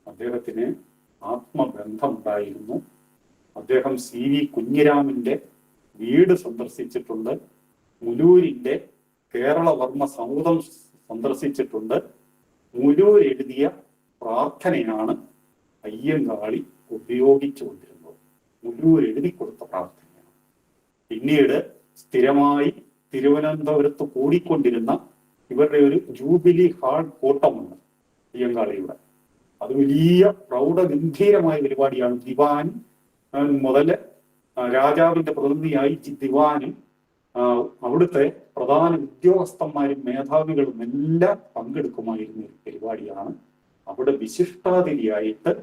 അദ്ദേഹത്തിന് ആത്മബന്ധമുണ്ടായിരുന്നു. അദ്ദേഹം CV കുഞ്ഞിരാമന്റെ വീട് സന്ദർശിച്ചിട്ടുണ്ട്. മുലൂരിന്റെ കേരളവർമ്മ സൗധം സന്ദർശിച്ചിട്ടുണ്ട്. മുലൂർ എഴുതിയ പ്രാർത്ഥനയാണ് അയ്യങ്കാളി ഉപയോഗിച്ചുകൊണ്ടിരുന്നത്. മുലൂർ എഴുതി കൊടുത്ത പ്രാർത്ഥനയാണ്. പിന്നീട് സ്ഥിരമായി തിരുവനന്തപുരത്ത് കൂടിക്കൊണ്ടിരുന്ന ഇവരുടെ ഒരു ജൂബിലി ഹാൾ കൂട്ടമുണ്ട് അയ്യങ്കാളിയുടെ. അത് വലിയ പ്രൗഢഗംഭീരമായ പരിപാടിയാണ്. ദിവാൻ മുതൽ രാജാവിന്റെ പ്രതിനിധിയായി ദിവാനും അവിടുത്തെ പ്രധാന ഉദ്യോഗസ്ഥന്മാരും മേധാവികളും എല്ലാം പങ്കെടുക്കുമായിരുന്ന ഒരു പരിപാടിയാണ്. അവിടെ വിശിഷ്ടാതിഥിയായിട്ട്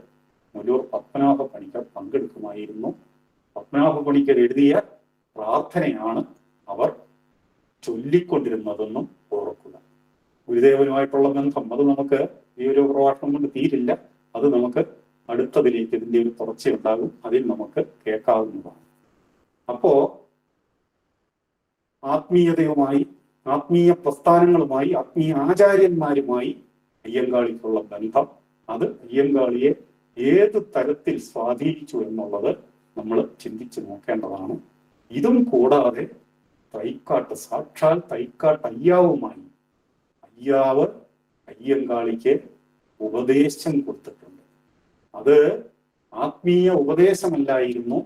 മുലൂർ പത്മനാഭ പണിക്കർ പങ്കെടുക്കുമായിരുന്നു. പത്മനാഭ പണിക്കർ എഴുതിയ പ്രാർത്ഥനയാണ് അവർ ചൊല്ലിക്കൊണ്ടിരുന്നതെന്നും ഓർക്കുക. ഗുരുദേവനുമായിട്ടുള്ള ബന്ധം അത് നമുക്ക് ഈ ഒരു പ്രഭാഷണം കൊണ്ട് തീരില്ല. അത് നമുക്ക് അടുത്തതിലേക്ക് ഇതിന്റെ ഒരു തുടർച്ചയുണ്ടാകും, അതിൽ നമുക്ക് കേൾക്കാവുന്നതാണ്. അപ്പോ ആത്മീയതയുമായി, ആത്മീയ പ്രസ്ഥാനങ്ങളുമായി, ആത്മീയ ആചാര്യന്മാരുമായി അയ്യങ്കാളിക്കുള്ള ബന്ധം, അത് അയ്യങ്കാളിയെ ഏത് തരത്തിൽ സ്വാധീനിച്ചു എന്നുള്ളത് നമ്മൾ ചിന്തിച്ചു നോക്കേണ്ടതാണ്. ഇതും കൂടാതെ തൈക്കാട്ട്, സാക്ഷാൽ തൈക്കാട്ട് അയ്യാവുമായി അയ്യാവ് അയ്യങ്കാളിക്ക് ഉപദേശം കൊടുത്തിട്ടുണ്ട്. അത് ആത്മീയ ഉപദേശമല്ലായിരുന്നു,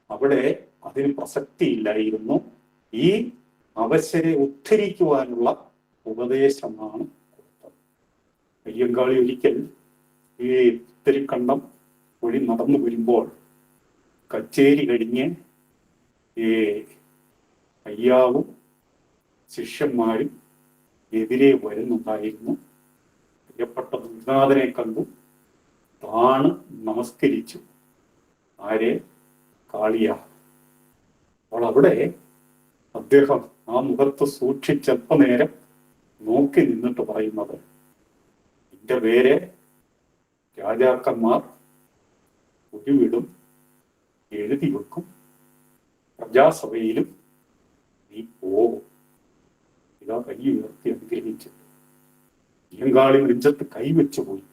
അവിടെ അതിന് പ്രസക്തിയില്ലായിരുന്നു. ഈ അവശരെ ഉദ്ധരിക്കുവാനുള്ള ഉപദേശമാണ് കൊടുത്തത്. അയ്യങ്കാളി ഒരിക്കൽ ഈ തിരുക്കണ്ടം വഴി നടന്നു വരുമ്പോൾ കച്ചേരി കഴിഞ്ഞ് ഈ അയ്യാവും ശിഷ്യന്മാരും എതിരെ വരുന്നുണ്ടായിരുന്നു. പ്രിയപ്പെട്ട ഗുരുനാഥനെ കണ്ടു, താണ് നമസ്കരിച്ചു. ആരെ? കാളിയ. അപ്പോൾ അവിടെ അദ്ദേഹം ആ മുഖത്ത് സൂക്ഷിച്ചൽപ്പനേരം നോക്കി നിന്നിട്ട് പറയുന്നത്, എന്റെ പേര് രാജാക്കന്മാർ ഉരുവിടും, എഴുതി വെക്കും, പ്രജാസഭയിലും നീ പോകും. ഇതാ കൈ ഉയർത്തി അനുഗ്രഹിച്ചിട്ട് അയ്യങ്കാളി നെഞ്ചത്ത് കൈവച്ചു പോയി.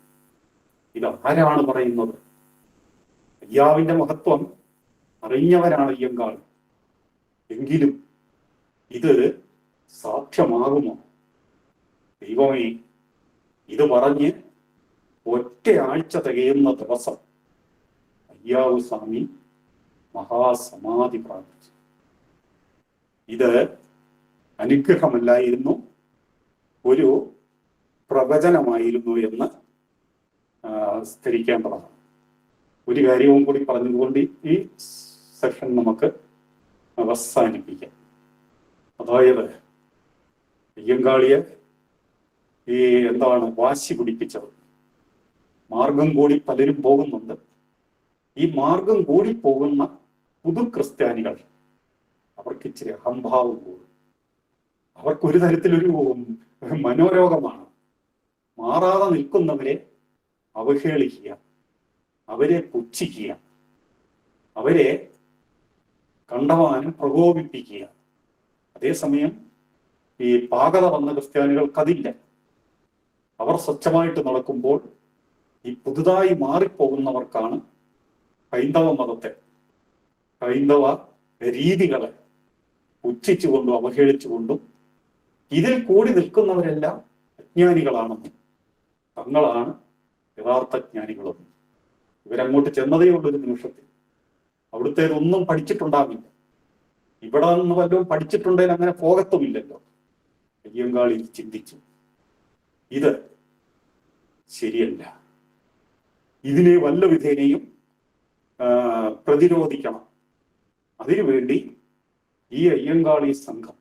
ഇതാരാണ് പറയുന്നത്? അയ്യാവിന്റെ മഹത്വം അറിഞ്ഞവരാണ് അയ്യങ്കാളി. എങ്കിലും ഇത് സാധ്യമാകുമോ? ദൈവമേ, ഇത് പറഞ്ഞ് ഒറ്റയാഴ്ച തികയുന്ന ദിവസം അയ്യാവു സ്വാമി മഹാസമാധി പ്രാപിച്ചു. ഇത് അനുഗ്രഹമല്ലായിരുന്നു, ഒരു പ്രവചനമായിരുന്നു എന്ന് സ്ഥിരിക്കേണ്ടതാണ്. ഒരു കാര്യവും കൂടി പറഞ്ഞുകൊണ്ട് ഈ സെഷൻ നമുക്ക് അവസാനിപ്പിക്കാം. അതായത് അയ്യങ്കാളിയെ ഈ വാശി പിടിപ്പിച്ചത്. മാർഗം കൂടി പലരും പോകുന്നുണ്ട്. ഈ മാർഗം കൂടി പോകുന്ന പുതു ക്രിസ്ത്യാനികൾ, അവർക്ക് ഇച്ചിരി അഹംഭാവം കൂടും. അവർക്കൊരു തരത്തിലൊരു മനോരോഗമാണ്. മാറാതെ നിൽക്കുന്നവരെ അവഹേളിക്കുക, അവരെ പുച്ഛിക്കുക, അവരെ കണ്ടവാനും പ്രകോപിപ്പിക്കുക. അതേസമയം ഈ പാകത വന്ന ക്രിസ്ത്യാനികൾക്കതില്ല. അവർ സ്വച്ഛമായിട്ട് നടക്കുമ്പോൾ ഈ പുതുതായി മാറിപ്പോകുന്നവർക്കാണ് ഹൈന്ദവ മതത്തെ, ഹൈന്ദവ രീതികളെ പുച്ഛിച്ചുകൊണ്ടും അവഹേളിച്ചുകൊണ്ടും ഇതിൽ കൂടി നിൽക്കുന്നവരെല്ലാം അജ്ഞാനികളാണെന്നും തങ്ങളാണ് യഥാർത്ഥ ജ്ഞാനികളെന്നും ഇവരങ്ങോട്ട് ചെന്നതേ ഉള്ളൊരു നിമിഷത്തിൽ. അവിടുത്തേതൊന്നും പഠിച്ചിട്ടുണ്ടാവില്ല. ഇവിടെ നിന്ന് വല്ലതും പഠിച്ചിട്ടുണ്ടെങ്കിൽ അങ്ങനെ പോകത്തുമില്ലല്ലോ. അയ്യങ്കാളി ചിന്തിച്ചു, ഇത് ശരിയല്ല, ഇതിനെ വല്ല വിധേനയും പ്രതിരോധിക്കണം. അതിനുവേണ്ടി ഈ അയ്യങ്കാളി സംഘം,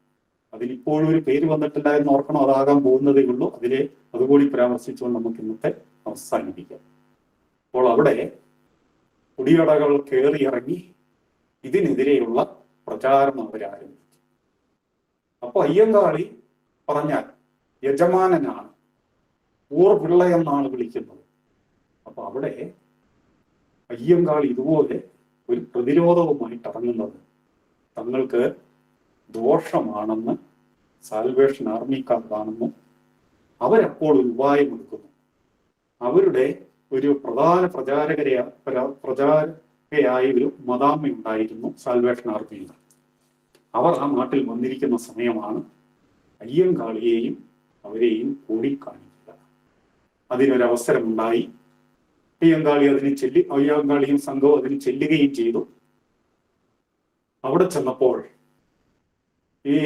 അതിലിപ്പോഴും ഒരു പേര് വന്നിട്ടില്ല എന്ന് ഓർക്കണം, അതാകാൻ പോകുന്നതേ ഉള്ളൂ. അതുകൂടി പരാമർശിച്ചുകൊണ്ട് നമുക്ക് ഇന്നത്തെ അവസാനിപ്പിക്കാം. അപ്പോൾ അവിടെ കുടിയടകൾ കയറിയിറങ്ങി ഇതിനെതിരെയുള്ള പ്രചാരണം അവരാരംഭിച്ചു. അപ്പൊ അയ്യങ്കാളി പറഞ്ഞാൽ യജമാനനാണ്, ഊർപിള്ള എന്നാണ് വിളിക്കുന്നത്. അപ്പൊ അവിടെ അയ്യങ്കാളി ഇതുപോലെ ഒരു പ്രതിരോധവുമായിട്ട് ഇറങ്ങുന്നത് തങ്ങൾക്ക് ദോഷമാണെന്ന് സാൽവേഷൻ ആർമിക്കാർ കാണുന്നു. അവരപ്പോൾ ഒരു ഉപായമെടുക്കുന്നു. അവരുടെ ഒരു പ്രധാന പ്രചാരകയായ ഒരു മദാമ്മ ഉണ്ടായിരുന്നു സാൽവേഷൻ ആർമിയിൽ. അവർ ആ നാട്ടിൽ വന്നിരിക്കുന്ന സമയമാണ് അയ്യങ്കാളിയെയും അവരെയും കൂടിക്കാണിക്കുക. അതിനൊരവസരമുണ്ടായി. അയ്യങ്കാളിയും സംഘവും അതിന് ചെല്ലുകയും ചെയ്തു. അവിടെ ചെന്നപ്പോൾ ഈ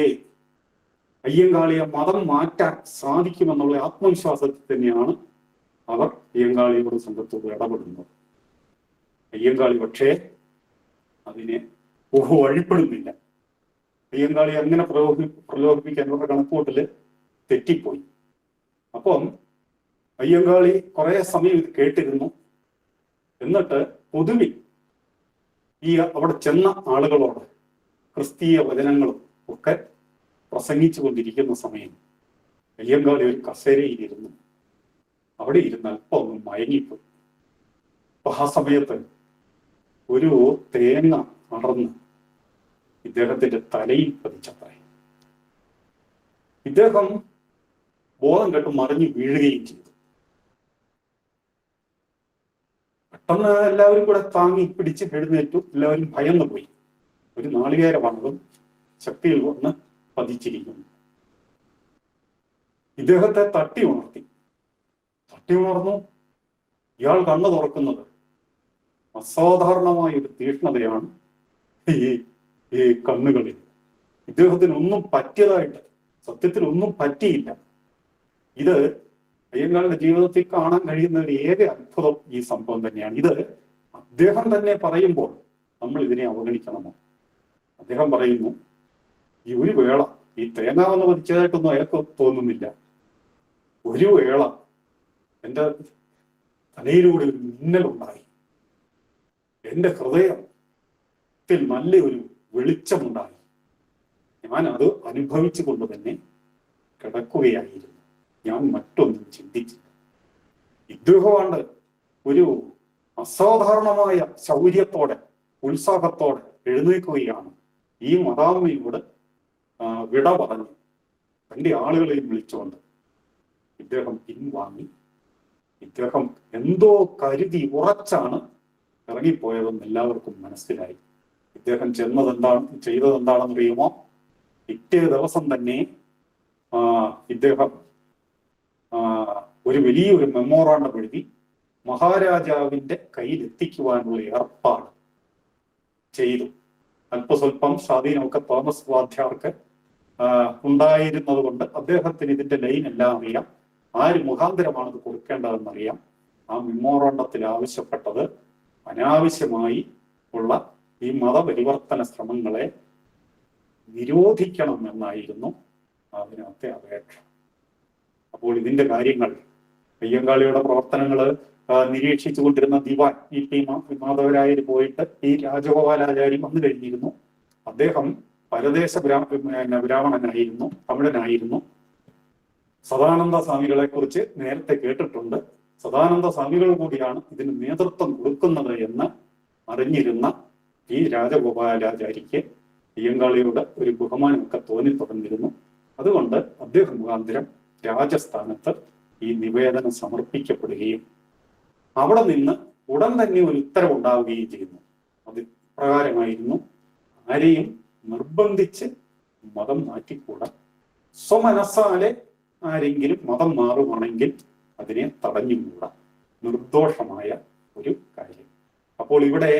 അയ്യങ്കാളിയെ മതം മാറ്റാൻ സാധിക്കുമെന്നുള്ള ആത്മവിശ്വാസത്തിൽ തന്നെയാണ് അവർ അയ്യങ്കാളിയോട് സംഘത്തോട് ഇടപെടുന്നത്. അയ്യങ്കാളി പക്ഷേ അതിനെ വഴിപ്പെടുന്നില്ല. അയ്യങ്കാളി അങ്ങനെ പ്രലോഭിപ്പിക്കാനുള്ള കണക്കൂട്ടല് തെറ്റിപ്പോയി. അപ്പം അയ്യങ്കാളി കുറെ സമയം ഇത് കേട്ടിരുന്നു. എന്നിട്ട് പൊതുവിൽ ഈ അവിടെ ചെന്ന ആളുകളോട് ക്രിസ്തീയ വചനങ്ങളും ഒക്കെ പ്രസംഗിച്ചു കൊണ്ടിരിക്കുന്ന സമയം അയ്യങ്കാളി ഒരു കസേരയിലിരുന്നു. അവിടെ ഇരുന്ന് അല്പം ഒന്ന് മയങ്ങിപ്പോയി. അപ്പൊ ആ സമയത്ത് ഒരു തേങ്ങ അടർന്ന് ഇദ്ദേഹത്തിന്റെ തലയിൽ പതിച്ചത്രേ. ഇദ്ദേഹം ബോധം കെട്ട് മറിഞ്ഞു വീഴുകയും ചെയ്തു. പെട്ടെന്ന് എല്ലാവരും കൂടെ താങ്ങി പിടിച്ച് എഴുന്നേറ്റു. എല്ലാവരും ഭയന്നു പോയി. ഒരു നാളികേരമാണതും ശക്തിയിൽ വന്ന് പതിച്ചിരിക്കുന്നു. ഇദ്ദേഹത്തെ തട്ടി ഉണർന്നു. ഇയാൾ കണ്ണു തുറക്കുന്നത് അസാധാരണമായ ഒരു തീഷ്ണതയാണ് ഈ കണ്ണുകളിൽ. ഇദ്ദേഹത്തിന് ഒന്നും പറ്റിയതായിട്ട് സത്യത്തിൽ ഒന്നും പറ്റിയില്ല. ഇത് അയ്യങ്കാളിയുടെ ജീവിതത്തിൽ കാണാൻ കഴിയുന്ന ഒരു ഏക അത്ഭുതം ഈ സംഭവം തന്നെയാണ്. ഇത് അദ്ദേഹം തന്നെ പറയുമ്പോൾ നമ്മൾ ഇതിനെ അവഗണിക്കണമോ? അദ്ദേഹം പറയുന്നു, ഈ ഒരു വേള ഈ തേങ്ങ വന്ന് പതിച്ചതായിട്ടൊന്നും അയാൾക്ക് തോന്നുന്നില്ല. ഒരു വേള എൻ്റെ തലയിലൂടെ ഒരു മിന്നലുണ്ടായി. എൻ്റെ ഹൃദയത്തിൽ നല്ലൊരു വെളിച്ചമുണ്ടായി. ഞാൻ അത് അനുഭവിച്ചു കൊണ്ട് തന്നെ കിടക്കുകയായിരുന്നു. ഞാൻ മറ്റൊന്നും ചിന്തിച്ചില്ല. ഇദ്ദേഹമാണ് ഒരു അസാധാരണമായ ശൗര്യത്തോടെ ഉത്സാഹത്തോടെ എഴുന്നേൽക്കുകയാണ്. ഈ മദാമ്മയോട് വിട പറഞ്ഞു തൻ്റെ ആളുകളെയും വിളിച്ചുകൊണ്ട് ഇദ്ദേഹം പിൻവാങ്ങി. ഇദ്ദേഹം എന്തോ കരുതി ഉറച്ചാണ് ഇറങ്ങിപ്പോയതെന്ന് എല്ലാവർക്കും മനസ്സിലായി. ഇദ്ദേഹം ചെയ്തതെന്താണെന്നറിയുമോ? പിറ്റേ ദിവസം തന്നെ ഇദ്ദേഹം ഒരു വലിയൊരു മെമ്മോറാണ്ടം എഴുതി മഹാരാജാവിന്റെ കയ്യിലെത്തിക്കുവാനുള്ള ഏർപ്പാട് ചെയ്തു. അല്പസ്വല്പം സ്വാധീനമൊക്കെ തോമസ് വാദ്യാർക്ക് ഉണ്ടായിരുന്നത് കൊണ്ട് അദ്ദേഹത്തിന് ഇതിന്റെ ലൈൻ എല്ലാം അറിയാം. ആര് മുഖാന്തരമാണ് ഇത് കൊടുക്കേണ്ടതെന്നറിയാം. ആ മെമ്മോറാണ്ടത്തിൽ ആവശ്യപ്പെട്ടത് അനാവശ്യമായി ഉള്ള ഈ മതപരിവർത്തന ശ്രമങ്ങളെ നിരോധിക്കണം എന്നായിരുന്നു അതിനകത്തെ അപേക്ഷ. അപ്പോൾ ഇതിന്റെ കാര്യങ്ങൾ അയ്യങ്കാളിയുടെ പ്രവർത്തനങ്ങൾ നിരീക്ഷിച്ചു കൊണ്ടിരുന്ന ദിവാൻ EP മാധവരായർ പോയിട്ട് ഈ രാജഗോപാലാചാരി വന്നു കഴിഞ്ഞിരുന്നു. അദ്ദേഹം പരദേശ ബ്രാഹ്മണനായിരുന്നു, തമിഴനായിരുന്നു. സദാനന്ദ സ്വാമികളെ കുറിച്ച് നേരത്തെ കേട്ടിട്ടുണ്ട്. സദാനന്ദ സ്വാമികൾ കൂടിയാണ് ഇതിന് നേതൃത്വം കൊടുക്കുന്നത് എന്ന് അറിഞ്ഞിരുന്ന ഈ രാജഗോപാലാചാരിക്ക് അയ്യങ്കാളിയോട് ഒരു ബഹുമാനമൊക്കെ തോന്നി തുടങ്ങിയിരുന്നു. അതുകൊണ്ട് അദ്ദേഹം മുഖാന്തരം രാജസ്ഥാനത്ത് ഈ നിവേദനം സമർപ്പിക്കപ്പെടുകയും അവിടെ നിന്ന് ഉടൻ തന്നെ ഒരു ഉത്തരവുണ്ടാവുകയും ചെയ്യുന്നു. അത് പ്രകാരമായിരുന്നു, ആരെയും നിർബന്ധിച്ച് മതം മാറ്റിക്കൂടാ. സ്വമനസ്സാലെ ആരെങ്കിലും മതം മാറുവാണെങ്കിൽ അതിനെ തടഞ്ഞുകൂടാ. നിർദോഷമായ ഒരു കാര്യം. അപ്പോൾ ഇവിടെ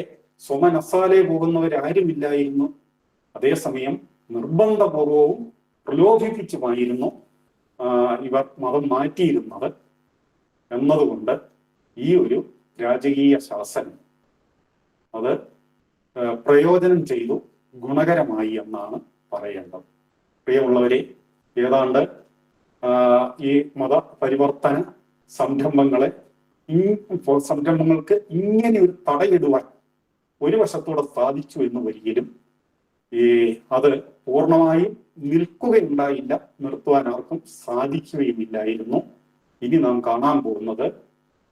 സ്വമനസാലെ പോകുന്നവരാരുമില്ലായിരുന്നു. അതേസമയം നിർബന്ധപൂർവവും പ്രലോഭിപ്പിച്ചുമായിരുന്നു ഇവർ മതം മാറ്റിയിരുന്നത് എന്നതുകൊണ്ട് ഈ ഒരു രാജകീയ ശാസനം അത് പ്രയോജനം ചെയ്തു, ഗുണകരമായി എന്നാണ് പറയേണ്ടത്. പ്രിയമുള്ളവരെ, ഏതാണ്ട് ഈ മതപരിവർത്തന സംരംഭങ്ങൾക്ക് ഇങ്ങനെ ഒരു തടയിടുവാൻ ഒരു വശത്തൂടെ സാധിച്ചു എന്ന് വരികിലും അത് പൂർണ്ണമായും നിൽക്കുകയുണ്ടായില്ല, നിർത്തുവാൻ ആർക്കും സാധിക്കുകയുമില്ലായിരുന്നു. ഇനി നാം കാണാൻ പോകുന്നത്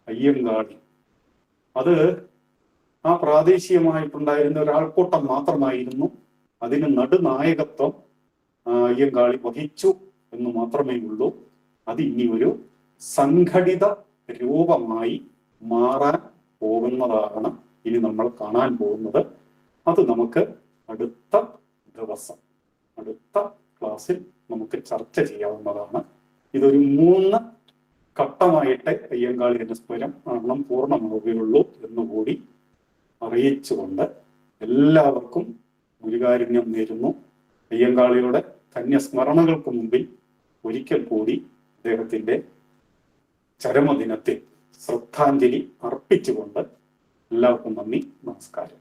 അയ്യങ്കാളി. അത് ആ പ്രാദേശികമായിട്ടുണ്ടായിരുന്ന ഒരാൾക്കൂട്ടം മാത്രമായിരുന്നു. അതിന് നടുനായകത്വം അയ്യങ്കാളി വഹിച്ചു എന്ന് മാത്രമേ ഉള്ളൂ. അത് ഇനി ഒരു സംഘടിത രൂപമായി മാറാൻ പോകുന്നതാണ് ഇനി നമ്മൾ കാണാൻ പോകുന്നത്. അത് നമുക്ക് അടുത്ത ദിവസം, അടുത്ത ക്ലാസ്സിൽ നമുക്ക് ചർച്ച ചെയ്യാവുന്നതാണ്. ഇതൊരു 3 ഘട്ടമായിട്ട് അയ്യങ്കാളി അനുസ്മരം പൂർണ്ണമാവുകയുള്ളൂ എന്നുകൂടി അറിയിച്ചുകൊണ്ട് എല്ലാവർക്കും ഗുരുകാരുണ്യം നേരുന്നു. അയ്യങ്കാളിയുടെ ധന്യസ്മരണകൾക്ക് മുമ്പിൽ ഒരിക്കൽ കൂടി അദ്ദേഹത്തിന്റെ ചരമദിനത്തിൽ ശ്രദ്ധാഞ്ജലി അർപ്പിച്ചുകൊണ്ട് എല്ലാവർക്കും നന്ദി, നമസ്കാരം.